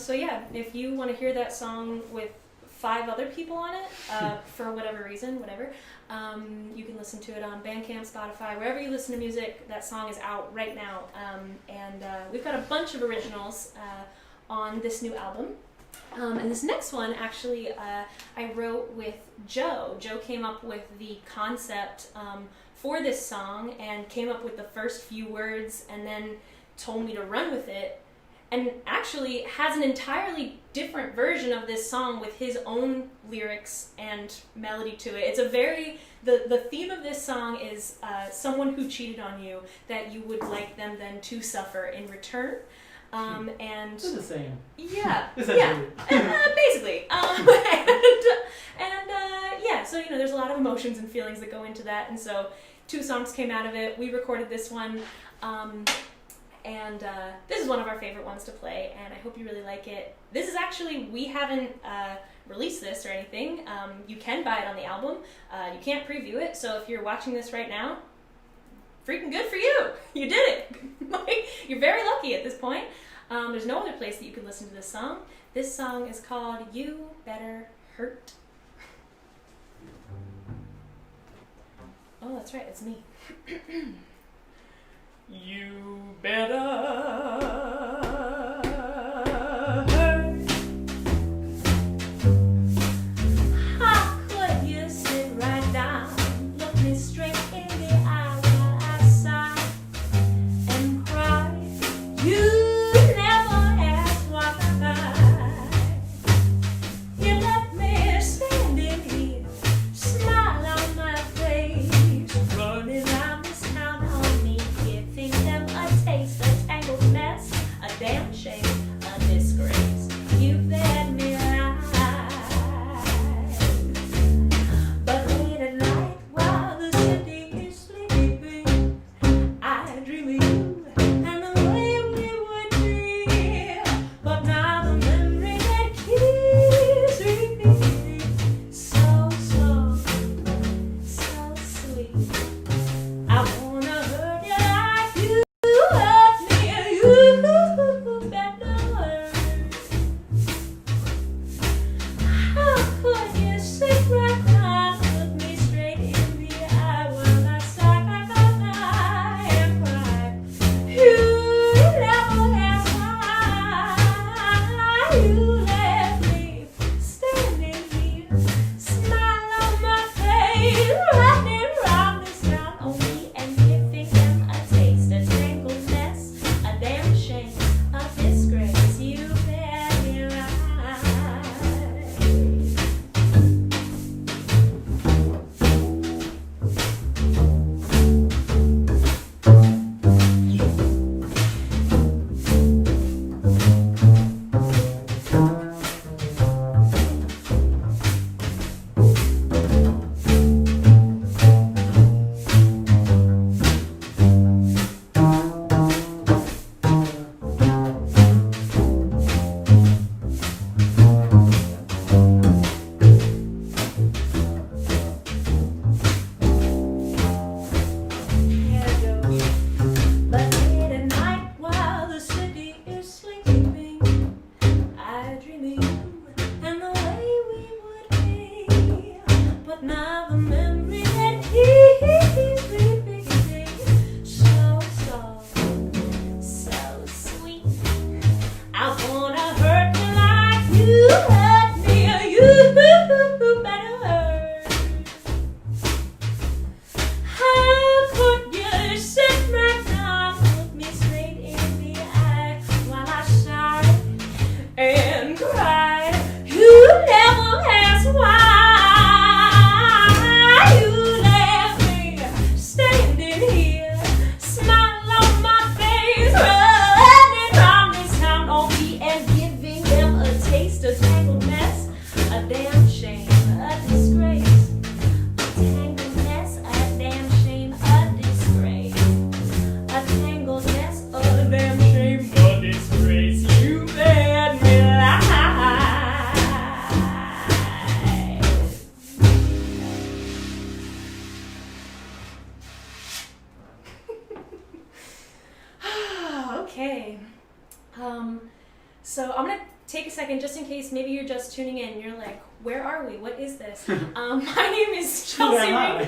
So yeah, if you want to hear that song with 5 other people on it, for whatever reason, whatever, you can listen to it on Bandcamp, Spotify, wherever you listen to music. That song is out right now, and we've got a bunch of originals on this new album. And this next one, actually, I wrote with Joe. Joe came up with the concept for this song and came up with the first few words and then told me to run with it, and actually has an entirely different version of this song with his own lyrics and melody to it. It's a very, the theme of this song is someone who cheated on you, that you would like them then to suffer in return. And
It's the same.
yeah,
Essentially.
basically. Yeah, so there's a lot of emotions and feelings that go into that, and so 2 songs came out of it. We recorded this one, and this is one of our favorite ones to play, and I hope you really like it. This is actually, we haven't released this or anything. You can buy it on the album. You can't preview it, so if you're watching this right now, freaking good for you! You did it! You're very lucky at this point. There's no other place that you can listen to this song. This song is called You Better Hurt. Oh, that's right, it's me. You better hurt. How could you sit right down, look me straight in the eye while I sigh and cry? You never asked why. You let me stand in here, smile on my face, running around this town on me, giving them a taste, a tangled mess, a damn shame, a disgrace. You've had me right. But late at night, while the city is sleeping, I dream of you and the way we would be. But now the memory that keeps repeating, so sweet. I wanna hurt you like you hurt me. You better hurt. How could you sit right down, look me straight in the eye while I sigh and cry? You never asked why. You left me standing here, smile on my face, running round this town on me and giving them a taste, a tangled mess, a damn shame, a disgrace. You had me right. But late at night while the city is sleeping, I dream of you and the way we would be. But now the memory that keeps repeating, so sweet. I wanna hurt you like you hurt me, or you better hurt. How could you sit right down, look me straight in the eye while I sigh and cry? You never asked why. You left me standing here, smile on my face, running round this town on me and giving them a taste, a tangled mess, a damn shame, a disgrace. A tangled mess, a damn shame, a disgrace. A tangled mess, a damn shame, a disgrace. You made me lie. Okay. So I'm gonna take a second just in case maybe you're just tuning in and you're like, where are we? What is this? My name is Chelsea Reed.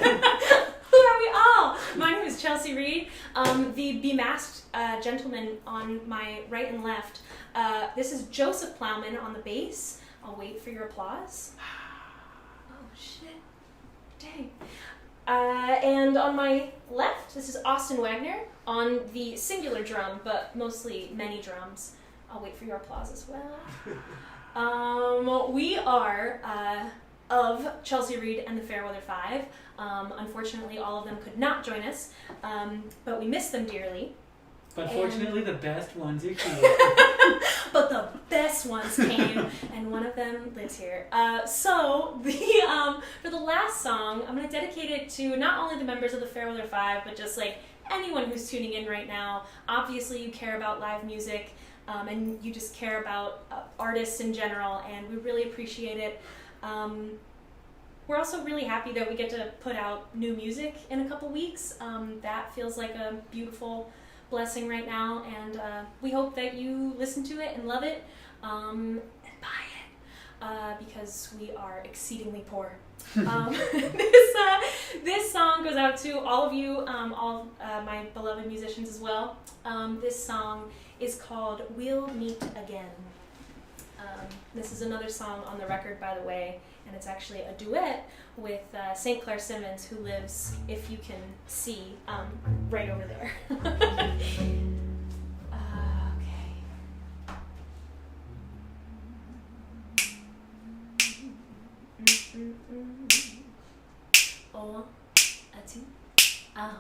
Who are we all? My name is Chelsea Reed. The bemasked gentleman on my right and left. This is Joseph Plowman on the bass. I'll wait for your applause. Oh, shit. Dang. And on my left, this is Austin Wagner on the singular drum, but mostly many drums. I'll wait for your applause as well. We are of Chelsea Reed and the Fairweather Five. Unfortunately, all of them could not join us, but we miss them dearly.
But fortunately, the best ones are here.
But the best ones came, and one of them lives here. So for the last song, I'm going to dedicate it to not only the members of the Fairweather Five, but just like anyone who's tuning in right now. Obviously, you care about live music, and you just care about artists in general, and we really appreciate it. We're also really happy that we get to put out new music in a couple weeks. That feels like a beautiful blessing right now, and we hope that you listen to it and love it, and buy it, because we are exceedingly poor. This song goes out to all of you, all my beloved musicians as well. This song is called We'll Meet Again. This is another song on the record, by the way, and it's actually a duet with St. Clair Simmons, who lives, if you can see, right over there. Oh, a two, oh.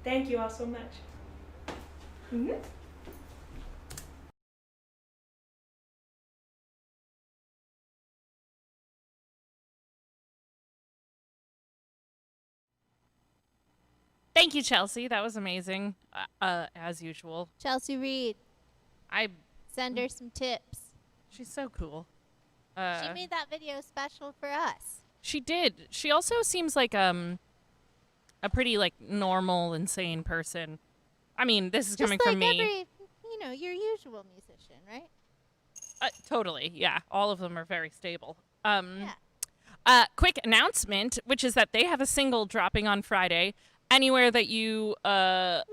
Thank you all so much. Mm-hmm.
Thank you, Chelsea. That was amazing, as usual.
Chelsea Reed,
I.
send her some tips.
She's so cool.
She made that video special for us.
She did. She also seems like a pretty like normal, insane person. I mean, this is coming
Just like
from me.
every, your usual musician, right?
Totally, yeah. All of them are very stable.
Yeah.
Quick announcement, which is that they have a single dropping on Friday. Anywhere that you
What?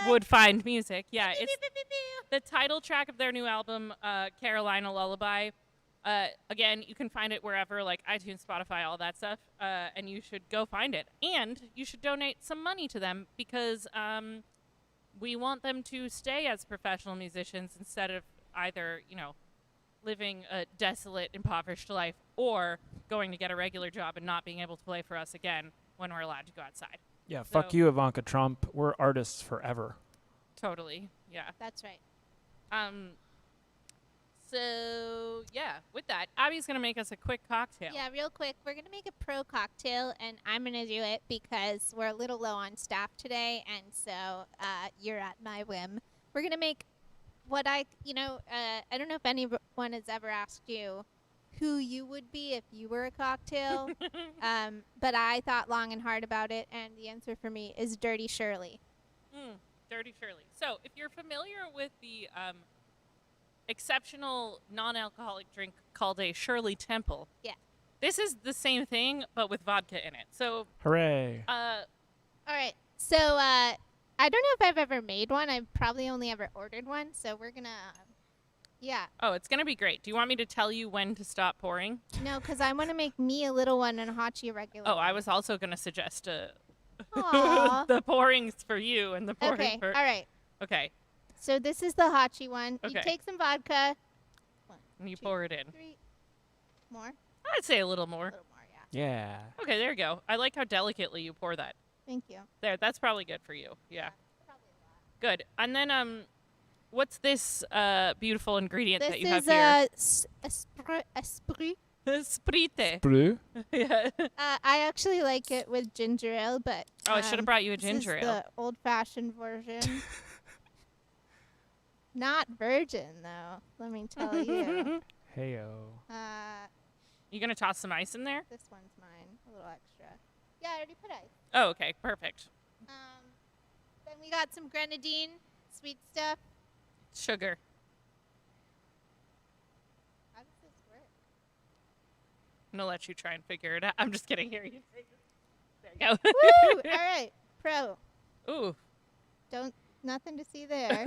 would find music, yeah,
Pew,
it's
pew, pew, pew, pew.
the title track of their new album, Carolina Lullaby. Again, you can find it wherever, like iTunes, Spotify, all that stuff, and you should go find it. And you should donate some money to them because we want them to stay as professional musicians instead of either, living a desolate, impoverished life or going to get a regular job and not being able to play for us again when we're allowed to go outside.
Yeah, fuck
So-
you, Ivanka Trump. We're artists forever.
Totally, yeah.
That's right.
So, yeah, with that, Abby's going to make us a quick cocktail.
Yeah, real quick, we're going to make a pro cocktail, and I'm going to do it because we're a little low on staff today, and so you're at my whim. We're going to make what I don't know if anyone has ever asked you who you would be if you were a cocktail, but I thought long and hard about it, and the answer for me is Dirty Shirley.
Dirty Shirley. So, if you're familiar with the exceptional non-alcoholic drink called a Shirley Temple.
Yeah.
This is the same thing, but with vodka in it. So,
Hooray.
All right, so I don't know if I've ever made one. I've probably only ever ordered one, so we're going to,
oh, it's going to be great. Do you want me to tell you when to stop pouring?
No, because I want to make me a little one and Hachi a regular
Oh,
one.
I was also going to suggest
Aw.
the pourings for you and the pouring
Okay,
for...
all right.
Okay,
So this is the Hachi one.
Okay.
You take some vodka.
and you
Two.
pour it in.
3 more?
I'd say a little
A
more.
little more, yeah.
Yeah.
Okay, there you go. I like how delicately you pour that.
Thank you.
There, that's probably good for you. Yeah.
Probably a lot.
Good. And then, what's this beautiful ingredient
This
that you have
is
here?
Esprit.
Sprite.
Blue?
Yeah.
I actually like it with ginger ale, but
Oh, I should have brought you a
this is
ginger ale.
the old-fashioned version. Not virgin, though. Let me tell you.
Heyo.
You gonna toss some ice in there?
This one's mine. A little extra. Yeah, I already put ice.
Oh, okay, perfect.
Then we got some grenadine, sweet stuff.
Sugar.
How does this work?
I'm gonna let you try and figure it out. I'm just kidding. Here, you take it. There you
Woo! All right, pro.
go. Ooh.
Nothing to see there.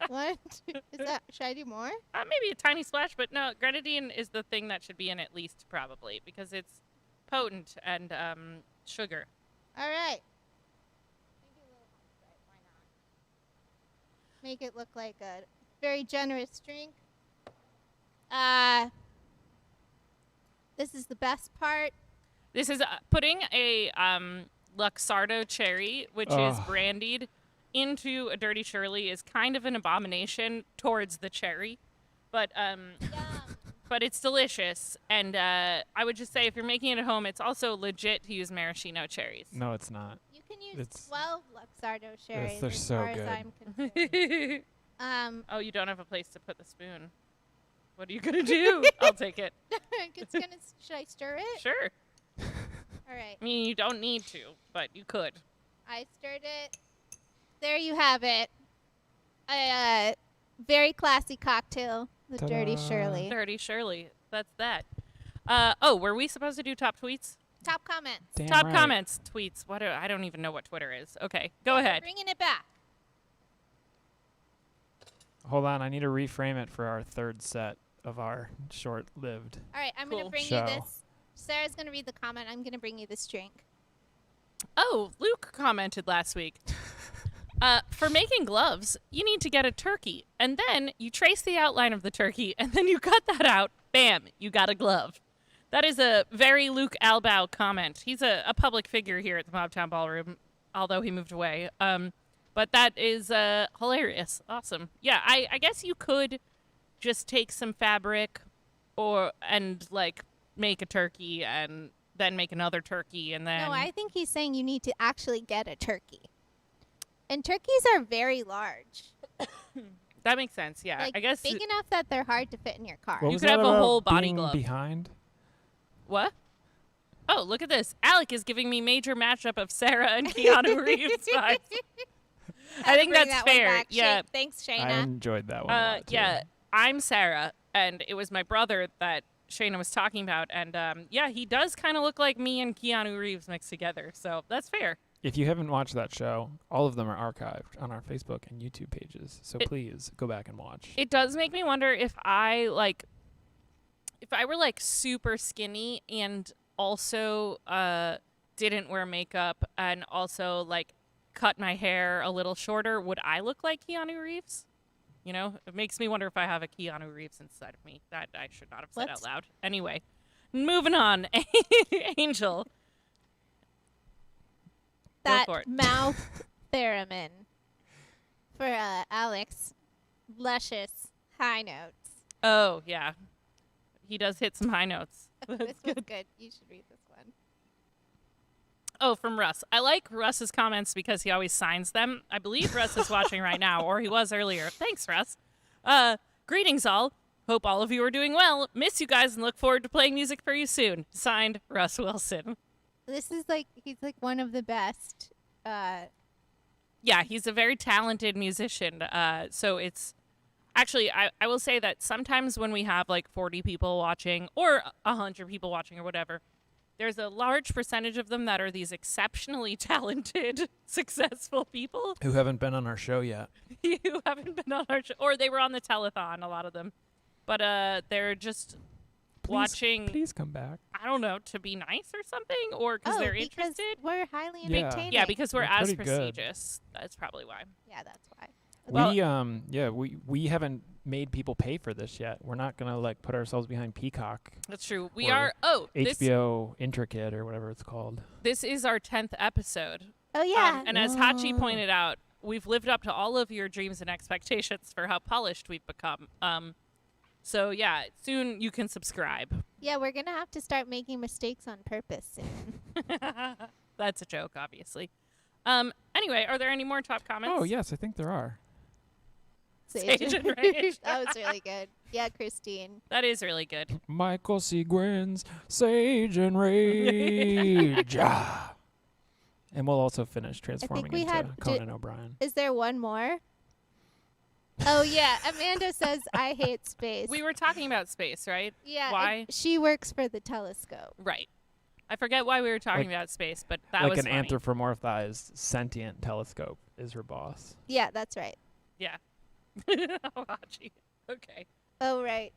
What? Is that? Should I do more?
Maybe a tiny splash, but no. Grenadine is the thing that should be in at least, probably, because it's potent and sugar.
All right. Maybe a little more, right? Why not? Make it look like a very generous drink. This is the best part.
This is putting a Luxardo cherry, which is
Ugh.
brandied, into a Dirty Shirley is kind of an abomination towards the cherry, but
Yum.
but it's delicious. And I would just say if you're making it at home, it's also legit to use maraschino cherries.
No, it's not.
You can use
It's-
12 Luxardo cherries
they're
as
so
far
good.
as I'm concerned.
Oh, you don't have a place to put the spoon. What are you gonna do? I'll take it.
Should I stir it?
Sure.
All right.
I mean, you don't need to, but you could.
I stirred it. There you have it. A very classy cocktail, the Dirty
Ta-da.
Shirley.
Dirty Shirley. That's that. Were we supposed to do top tweets?
Top comments.
Damn
Top
right.
comments, tweets. I don't even know what Twitter is. Okay, go ahead.
Bringing it back.
Hold on, I need to reframe it for our third set of our short-lived.
All right, I'm going to
Cool.
bring
Show.
you this. Sarah's going to read the comment. I'm going to bring you this drink.
Oh, Luke commented last week. For making gloves, you need to get a turkey, and then you trace the outline of the turkey, and then you cut that out. Bam, you got a glove. That is a very Luke Albow comment. He's a public figure here at the Mobtown Ballroom, although he moved away. But that is hilarious. Awesome. Yeah, I guess you could just take some fabric and like make a turkey, and then make another turkey, and then
No, I think he's saying you need to actually get a turkey. And turkeys are very large.
that makes sense. Yeah,
Like,
I guess.
big enough that they're hard to fit in your car.
What
You
was
could
that
have a
about
whole body
being
glove.
behind?
What? Oh, look at this. Alec is giving me major matchup of Sarah and Keanu Reeves vibes. I think
Bring
that's
that one
fair.
back.
Yeah.
Thanks,
I
Shayna.
enjoyed that one a lot, too.
Yeah. I'm Sarah, and it was my brother that Shayna was talking about. And yeah, he does kind of look like me and Keanu Reeves mixed together. So that's fair.
If you haven't watched that show, all of them are archived on our Facebook and YouTube pages. So please go back and watch.
It does make me wonder if I were like super skinny and also didn't wear makeup and also like cut my hair a little shorter, would I look like Keanu Reeves? You know, it makes me wonder if I have a Keanu Reeves inside of me. That I should not have said out loud. Anyway, moving on. Angel.
That
Go for it.
mouth theremin for Alex. Luscious high notes.
Oh, yeah. He does hit some high notes.
This was good. You should read this one.
Oh, from Russ. I like Russ's comments because he always signs them. I believe Russ is watching right now, or he was earlier. Thanks, Russ. Greetings, all. Hope all of you are doing well. Miss you guys and look forward to playing music for you soon. Signed, Russ Wilson.
This is like, he's like one of the best.
Yeah, he's a very talented musician. So it's actually, I will say that sometimes when we have like 40 people watching or 100 people watching or whatever, there's a large percentage of them that are these exceptionally talented, successful people
Who haven't been on our show yet.
who haven't been on our show, or they were on the telethon, a lot of them. But they're just watching.
Please come back.
I don't know, to be nice or something, or because they're interested.
We're highly
Yeah.
entertaining.
Yeah, because we're
We're
as
pretty good.
prestigious. That's probably why.
Yeah, that's why.
Well-
we haven't made people pay for this yet. We're not gonna like put ourselves behind Peacock,
That's true. We
Or
are. Oh,
HBO Intricate or whatever it's called.
this is our 10th episode.
Oh yeah.
And as Hachi pointed out, we've lived up to all of your dreams and expectations for how polished we've become. So yeah, soon you can subscribe.
Yeah, we're gonna have to start making mistakes on purpose soon.
That's a joke, obviously. Anyway, are there any more top comments?
Oh yes, I think there are.
Sage and Rage.
That was really good. Yeah, Christine.
That is really good.
Michael Seguin's Sage and Rage. Ah. And we'll also finish transforming
we
into
had-
Conan O'Brien.
Is there one more? Oh yeah, Amanda says I hate space.
We were talking about space, right?
yeah.
why?
She works for the telescope.
Right. I forget why we were talking about space, but that
Like
was
an
funny.
anthropomorphized sentient telescope is her boss.
Yeah, that's right.
Yeah. Oh, Hachi. Okay.
Oh right.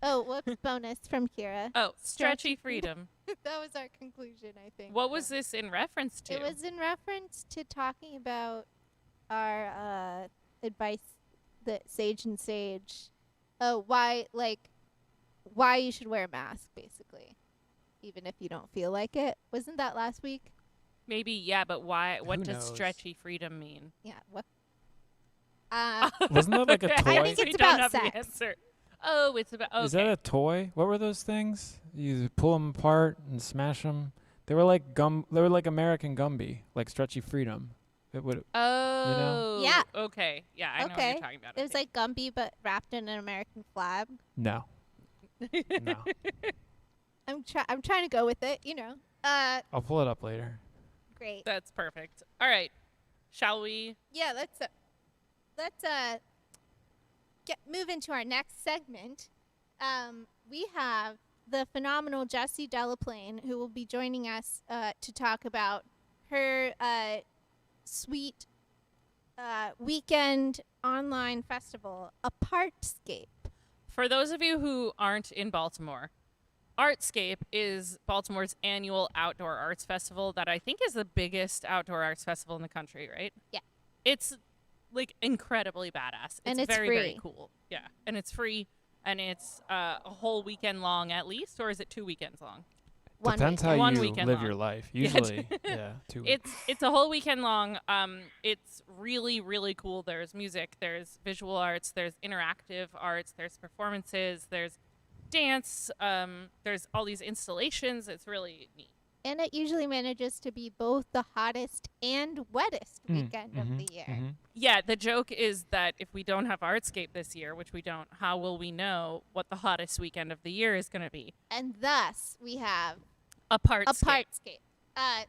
Oh, whoops! Bonus from Kira.
Oh, stretchy freedom.
That was our conclusion, I think.
What was this in reference to?
It was in reference to talking about our advice, the Sage and Sage. Oh, why you should wear a mask, basically, even if you don't feel like it. Wasn't that last week?
Maybe, yeah, but why? What
Who
does
knows?
stretchy freedom mean?
Yeah. What?
Wasn't that like a toy?
I think
We
it's
don't
about
have
sex.
the answer. Oh, it's about. Okay.
Is that a toy? What were those things? You pull them apart and smash them. They were like gum. They were like American Gumby, like stretchy freedom. It would.
Oh.
Yeah.
Okay. Yeah, I know what
Okay.
you're talking about.
It was like Gumby, but wrapped in an American flag.
No. No.
I'm trying to go with it, you know.
I'll pull it up later.
Great.
That's perfect. All right. Shall we?
Yeah, let's move into our next segment. We have the phenomenal Jesse Delaplaine, who will be joining us to talk about her sweet weekend online festival, Apartscape.
For those of you who aren't in Baltimore, Artscape is Baltimore's annual outdoor arts festival that I think is the biggest outdoor arts festival in the country, right?
Yeah.
It's like incredibly badass.
And it's
very, very
free.
cool. Yeah. And it's free and it's a whole weekend long at least, or is it 2 weekends long?
Depends how
weekend. One
you
weekend
live
long.
your life.
Yeah.
Usually, yeah, 2 weeks.
It's a whole weekend long. It's really, really cool. There's music, there's visual arts, there's interactive arts, there's performances, there's dance, there's all these installations. It's really neat.
And it usually manages to be both the hottest and wettest weekend of the year.
Yeah, the joke is that if we don't have Artscape this year, which we don't, how will we know what the hottest weekend of the year is going to be?
And thus, we have
Apartscape.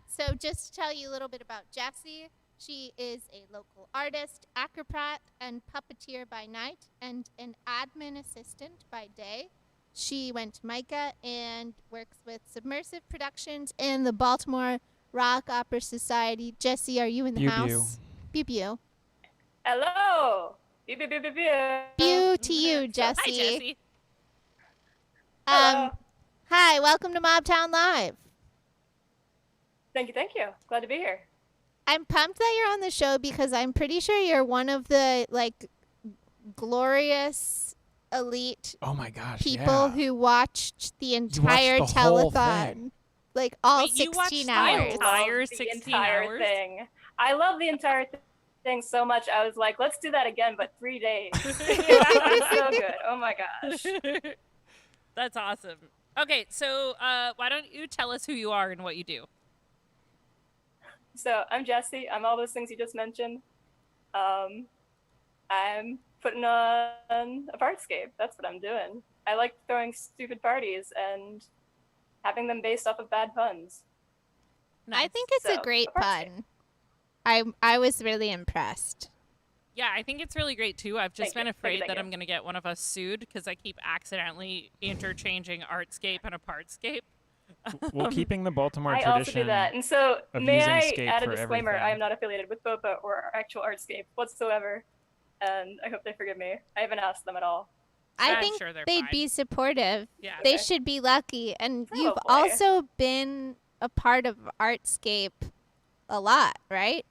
So just to tell you a little bit about Jessie, she is a local artist, acrobat, and puppeteer by night, and an admin assistant by day. She went to MICA and works with Submersive Productions and the Baltimore Rock Opera Society. Jessie, are you in the house? Pew pew.
Hello. Pew pew pew pew pew.
Pew to you, Jessie.
Hi, Jessie.
Hello.
Hi, welcome to Mobtown Live.
Thank you. Glad to be here.
I'm pumped that you're on the show because I'm pretty sure you're one of the glorious elite
Oh my gosh,
people who watched the entire
the whole
telethon,
thing.
like all
Wait, you watched
16
the
hours.
entire
The
16
entire
hours?
thing. I love the entire thing so much. I was like, let's do that again, but 3 days. It was so good. Oh my gosh.
That's awesome. Okay, so why don't you tell us who you are and what you do?
So I'm Jessie. I'm all those things you just mentioned. I'm putting on Apartscape. That's what I'm doing. I like throwing stupid parties and having them based off of bad puns.
I think it's a
So,
great
Apartscape.
pun. I was really impressed.
Yeah, I think it's really great too. I've just
Thank
been
you.
afraid
Thank
that
you.
I'm going to get one of us sued because I keep accidentally interchanging Artscape and Apartscape.
Well, keeping the Baltimore
I
tradition.
also do that. And so,
of
may
using
I
Scape
add a
for
disclaimer?
everything.
I am not affiliated with BOPA or actual Artscape whatsoever. And I hope they forgive me. I haven't asked them at all.
I
I'm
think
sure they're
they'd
fine.
be supportive.
Yeah.
They
Okay.
should be lucky. And you've
Probably.
also been a part of Artscape a lot, right?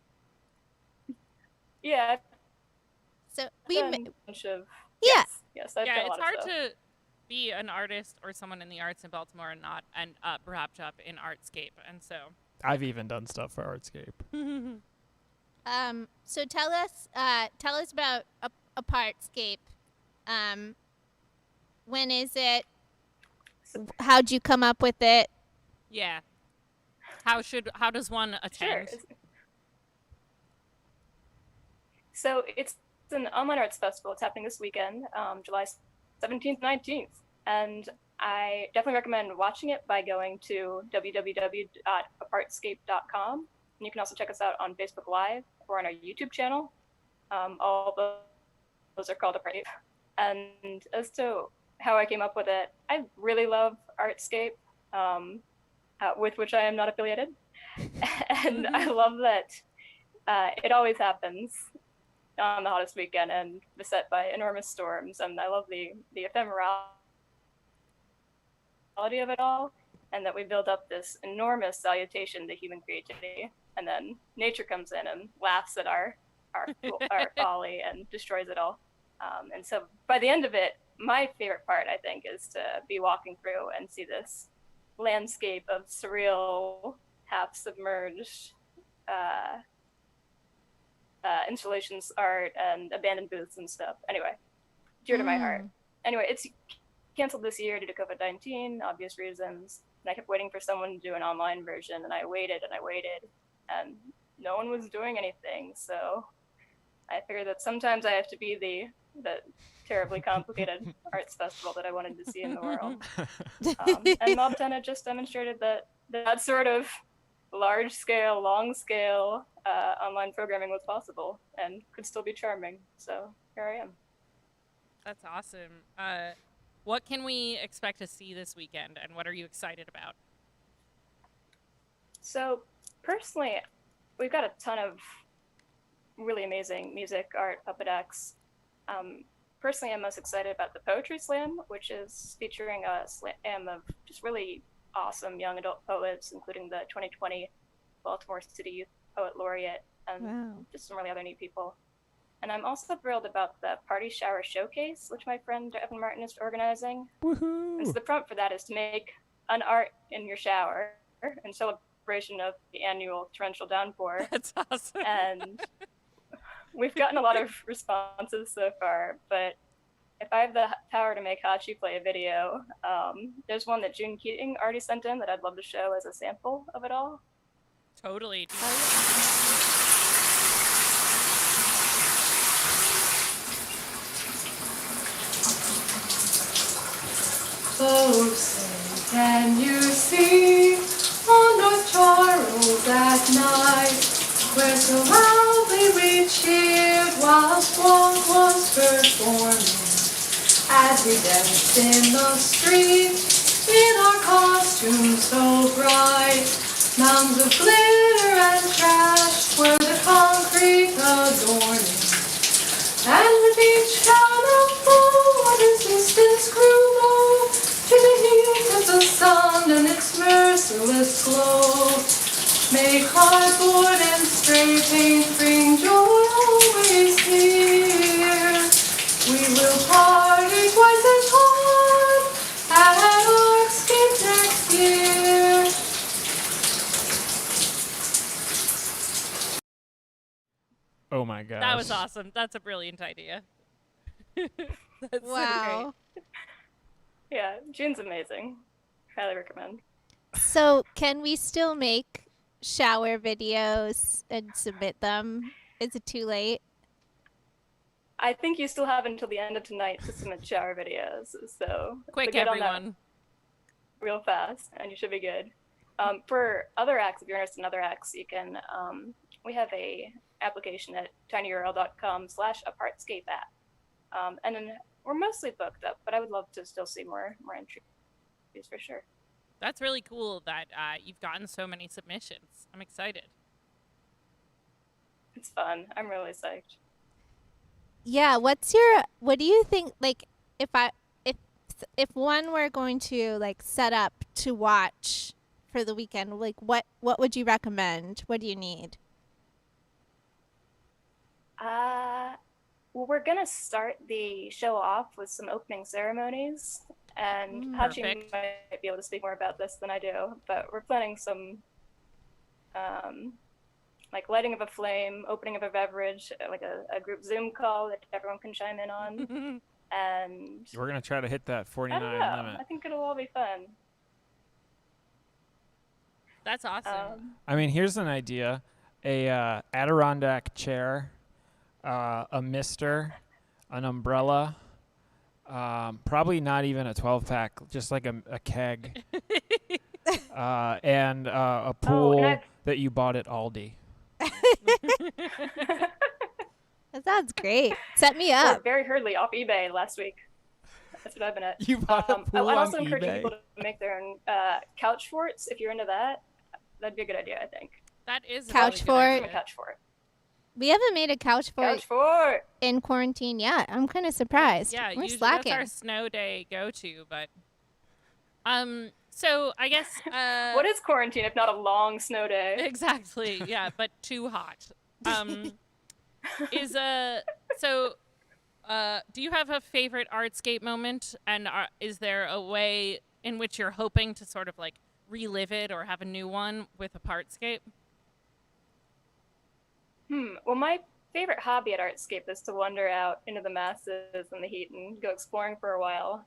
Yeah,
So
I've
we,
done
m-
a bunch of.
yeah.
Yes, I've
Yeah,
done a
it's
lot of
hard
stuff.
to be an artist or someone in the arts in Baltimore and not end up wrapped up in Artscape. And so
I've even done stuff for Artscape.
So tell us about Apartscape. When is it? How'd you come up with it?
yeah. How does one
Sure.
attend?
So it's an online arts festival. It's happening this weekend, July 17th, 19th. And I definitely recommend watching it by going to www.apartscape.com. And you can also check us out on Facebook Live or on our YouTube channel. All those are called Apartscape. And as to how I came up with it, I really love Artscape, with which I am not affiliated. And I love that it always happens on the hottest weekend and beset by enormous storms. And I love the ephemerality of it all, and that we build up this enormous salutation to human creativity, and then nature comes in and laughs at our folly and destroys it all. And so by the end of it, my favorite part, I think, is to be walking through and see this landscape of surreal, half-submerged installations, art, and abandoned booths and stuff. Anyway, dear to my heart. Anyway, it's canceled this year due to COVID-19, obvious reasons. And I kept waiting for someone to do an online version, and I waited, and no one was doing anything. So I figured that sometimes I have to be the terribly complicated arts festival that I wanted to see in the world. And Mobtown had just demonstrated that sort of large-scale, long-scale online programming was possible and could still be charming. So here I am.
That's awesome. What can we expect to see this weekend, and what are you excited about?
So personally, we've got a ton of really amazing music, art, puppet acts. Personally, I'm most excited about the Poetry Slam, which is featuring a slam of just really awesome young adult poets, including the 2020 Baltimore City Youth Poet Laureate, and just some really other neat people. And I'm also thrilled about the Party Shower Showcase, which my friend Evan Martin is organizing.
Woohoo!
And so the prompt for that is to make an art in your shower in celebration of the annual torrential downpour.
That's awesome.
And we've gotten a lot of responses so far, but if I have the power to make Hachi play a video, there's one that June Keating already sent in that I'd love to show as a sample of it all.
Totally.
Oh, say, can you see on North Charles at night, where so loudly we cheered while Squonk was performing, as we danced in the street in our costumes so bright. Mounds of glitter and trash were the concrete adorning, and with each cannonball our resistance grew low to the heat of the sun and its merciless glow. May cardboard and spray paint bring joy always here. We will party twice as hard at Apartscape next year.
Oh my gosh.
That was awesome. That's a brilliant idea. That's
Wow.
So
Yeah, June's amazing. Highly recommend.
So, can we still make shower videos and submit them? Is it too late?
I think you still have until the end of tonight to submit shower videos, so
quick,
get on that
everyone.
real fast, and you should be good. For other acts, if you're interested in other acts, you can. We have a application at tinyurl.com/apartscape app, and then we're mostly booked up, but I would love to still see more entries for sure.
That's really cool that you've gotten so many submissions. I'm excited.
It's fun. I'm really psyched.
Yeah, what do you think, like, if one were going to, like, set up to watch for the weekend, like, what would you recommend? What do you need?
Well, we're gonna start the show off with some opening ceremonies, and Hachi
Perfect.
might be able to speak more about this than I do, but we're planning some like lighting of a flame, opening of a beverage, like a group Zoom call that everyone can chime in on. And
We're going to try to hit that
I
49
don't know.
limit.
I think it'll all be fun.
That's awesome.
I mean, here's an idea. A Adirondack chair, a mister, an umbrella, probably not even a 12-pack, just like a keg, and a pool that you bought at Aldi.
That sounds great. Set me
We're
up.
very hurriedly off eBay last week. That's what I've been at.
You bought a pool
I'd
on
also encourage
eBay?
people to make their own couch forts if you're into that. That'd be a good idea, I think.
That is a
Couch
really good
fort.
idea.
A couch fort.
We haven't made a couch fort
Couch fort.
in quarantine yet. I'm kind of surprised.
Yeah,
We're
usually
slacking.
that's our snow day go-to, but so I guess
What is quarantine if not a long snow day?
exactly, yeah, but too hot. Do you have a favorite Artscape moment, and is there a way in which you're hoping to sort of like relive it or have a new one with Apartscape?
Well, my favorite hobby at Artscape is to wander out into the masses and the heat and go exploring for a while.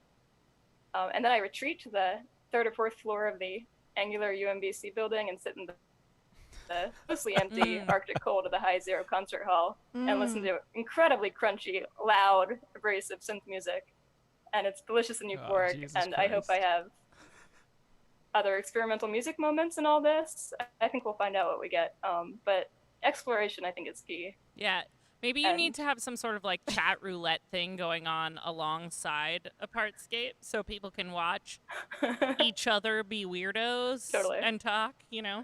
And then I retreat to the third or fourth floor of the angular UMBC building and sit in the mostly empty Arctic cold of the High Zero concert hall and listen to incredibly crunchy, loud, abrasive synth music. And it's delicious and euphoric.
Jesus
And I hope I
Christ.
have other experimental music moments in all this. I think we'll find out what we get. But exploration, I think, is key.
Yeah. Maybe you need to have some sort of like chat roulette thing going on alongside Apartscape so people can watch each other be weirdos
Totally.
and talk, you know?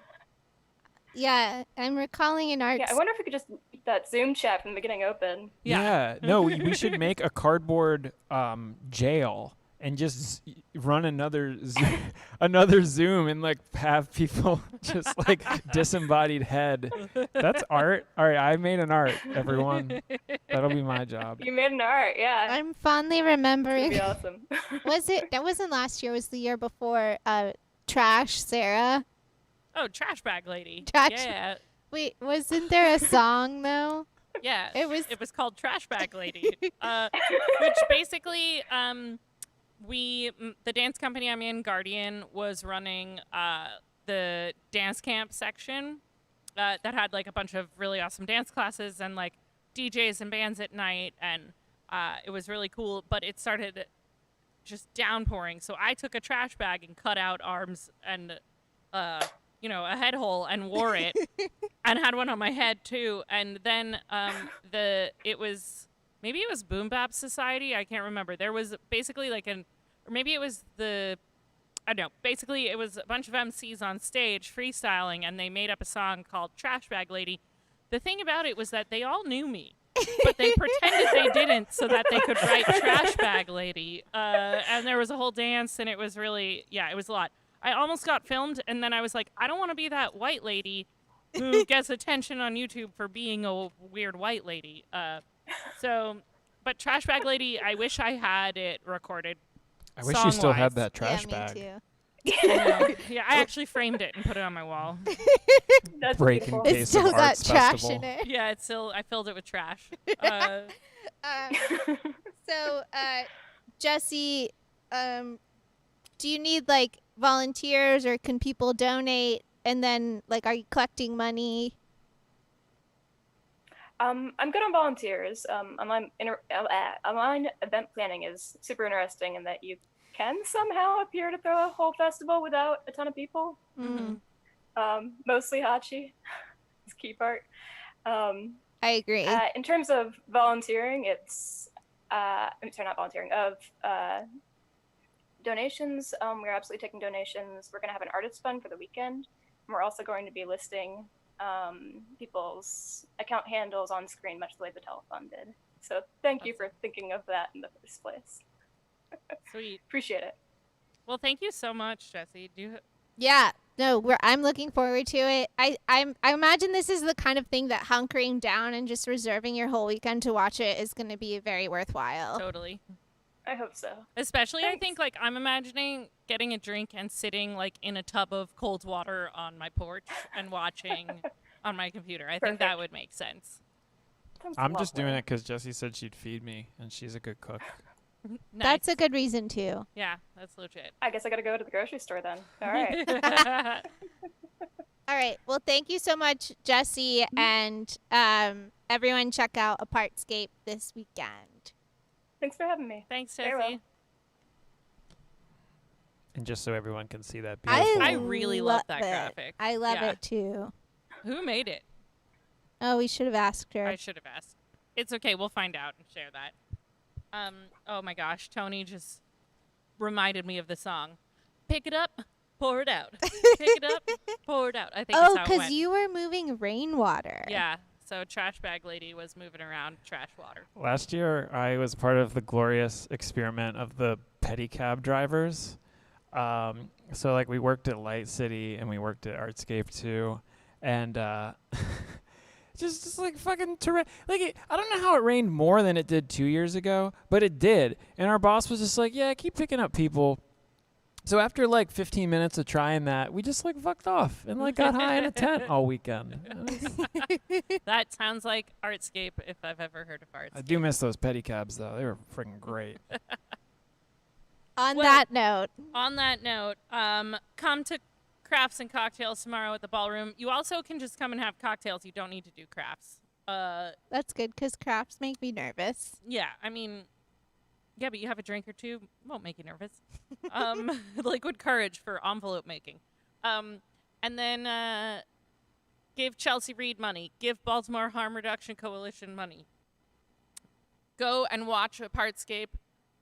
Yeah, I'm recalling an art.
Yeah, I wonder if we could just keep that Zoom chat from the beginning open.
Yeah.
No, we should make a cardboard jail and just run another Zoom and like have people just like disembodied head. That's art. All right, I made an art, everyone. That'll be my job.
You made an art, yeah.
I'm fondly
That'd
remembering.
be awesome.
That wasn't last year, it was the year before. Trash Sarah.
Oh, trash bag lady.
Trash-
Yeah.
Wait, wasn't there a song though?
Yeah,
It was
called Trash Bag Lady, which basically the dance company I'm in, Guardian, was running the dance camp section that had like a bunch of really awesome dance classes and like DJs and bands at night, and it was really cool. But it started just downpouring, so I took a trash bag and cut out arms and a head hole and wore it, and had one on my head too. And then it was Boom Bap Society. I can't remember. There was basically like or maybe it was I don't know. Basically, it was a bunch of MCs on stage freestyling, and they made up a song called Trash Bag Lady. The thing about it was that they all knew me, but they pretended they didn't so that they could write Trash Bag Lady. And there was a whole dance, and it was really, it was a lot. I almost got filmed, and then I was like, I don't want to be that white lady who gets attention on YouTube for being a weird white lady. But Trash Bag Lady, I wish I had it recorded.
I wish you still had that trash
me
bag.
too.
Yeah, I actually framed it and put it on my wall.
That's
Breaking
beautiful.
case
It's still
of
got
Arts
trash
Festival.
in it.
Yeah, I filled it with trash.
So, Jesse, do you need like volunteers, or can people donate? And then, like, are you collecting money?
I'm good on volunteers. Online event planning is super interesting in that you can somehow appear to throw a whole festival without a ton of people. Mostly Hachi is key part.
I agree.
In terms of volunteering, it's not volunteering, of donations. We're absolutely taking donations. We're going to have an artist fund for the weekend. And we're also going to be listing people's account handles on screen, much the way the telefund did. So thank you for thinking of that in the first place.
Sweet.
Appreciate it.
Well, thank you so much, Jesse.
Yeah. No, I'm looking forward to it. I imagine this is the kind of thing that hunkering down and just reserving your whole weekend to watch it is going to be very worthwhile.
Totally.
I hope so.
Especially,
Thanks.
I think, like, I'm imagining getting a drink and sitting, like, in a tub of cold water on my porch and watching on my computer. I think that would make sense.
Sounds
I'm just
lovely.
doing it because Jessie said she'd feed me, and she's a good cook.
Nice.
That's a good reason, too.
Yeah, that's legit.
I guess I gotta go to the grocery store then. All right.
All right. Well, thank you so much, Jesse. And everyone check out Apartscape this weekend.
Thanks for having me.
Thanks,
Very well.
Jesse.
And just so everyone can see that beautiful.
I really love that
it.
graphic.
I love
Yeah.
it, too.
Who made it?
Oh, we should have asked her.
I should have asked. It's okay. We'll find out and share that. Oh my gosh, Tony just reminded me of the song. Pick it up, pour it out. Pick it up, pour it out. I think
Oh,
that's how it
because
went.
you were moving rainwater.
Yeah. So Trash Bag Lady was moving around trash water.
Last year, I was part of the glorious experiment of the pedicab drivers. So, like, we worked at Light City and we worked at Artscape, too. And just like fucking like I don't know how it rained more than it did 2 years ago, but it did. And our boss was just like, yeah, keep picking up people. So after like 15 minutes of trying that, we just like fucked off and like got high in a tent all weekend.
That sounds like Artscape if I've ever heard of Artscape.
I do miss those pedicabs though. They were freaking great.
On
Well-
that note,
On that note, come to crafts and cocktails tomorrow at the ballroom. You also can just come and have cocktails. You don't need to do crafts.
that's good because crafts make me nervous.
Yeah, I mean, yeah, but you have a drink or two, won't make you nervous. Liquid courage for envelope making. And then give Chelsea Reed money. Give Baltimore Harm Reduction Coalition money. Go and watch Apartscape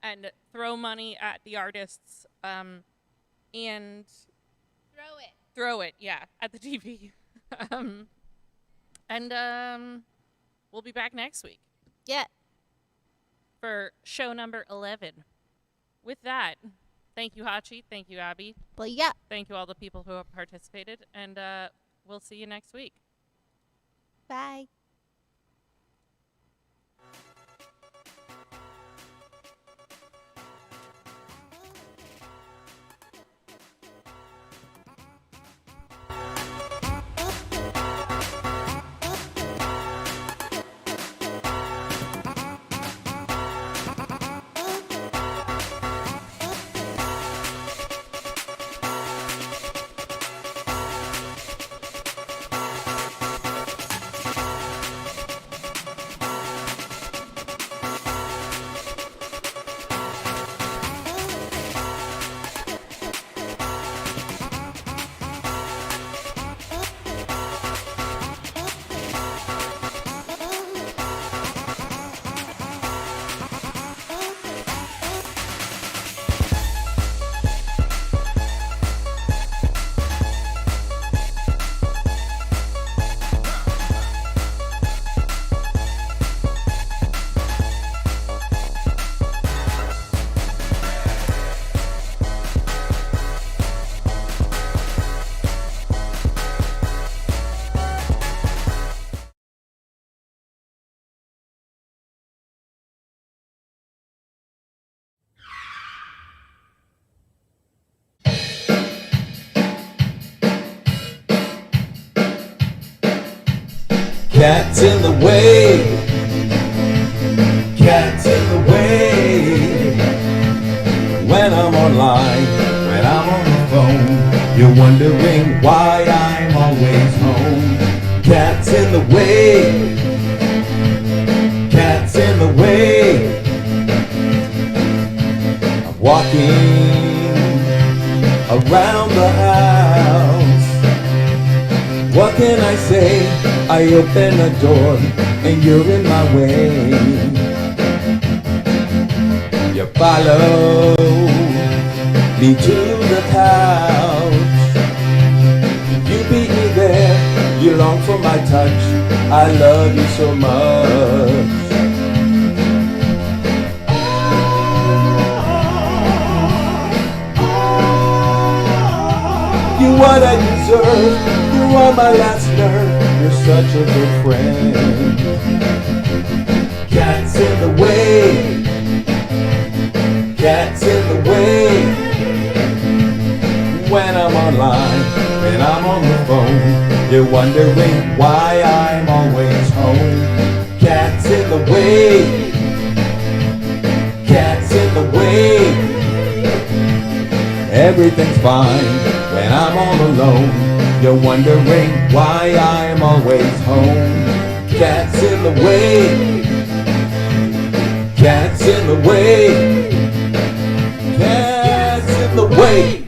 and throw money at the artists. And throw it, yeah, at the TV. We'll be back next week
Yeah.
for show number 11. With that, thank you, Hachi. Thank you, Abby.
Well, yeah.
Thank you, all the people who have participated. And we'll see you next week.
Bye.
Cats in the way. Cats in the way. When I'm online, when I'm on the phone, you're wondering why I'm always home. Cats in the way. Cats in the way. I'm walking around the house. What can I say? I open a door and you're in my way. You follow me to the couch. You beat me there, you long for my touch. I love you so much. You're what I deserve, you are my last nerve. You're such a good friend. Cats in the way. Cats in the way. When I'm online, when I'm on the phone, you're wondering why I'm always home. Cats in the way. Cats in the way. Everything's fine when I'm all alone. You're wondering why I'm always home. Cats in the way. Cats in the way. Cats in the way.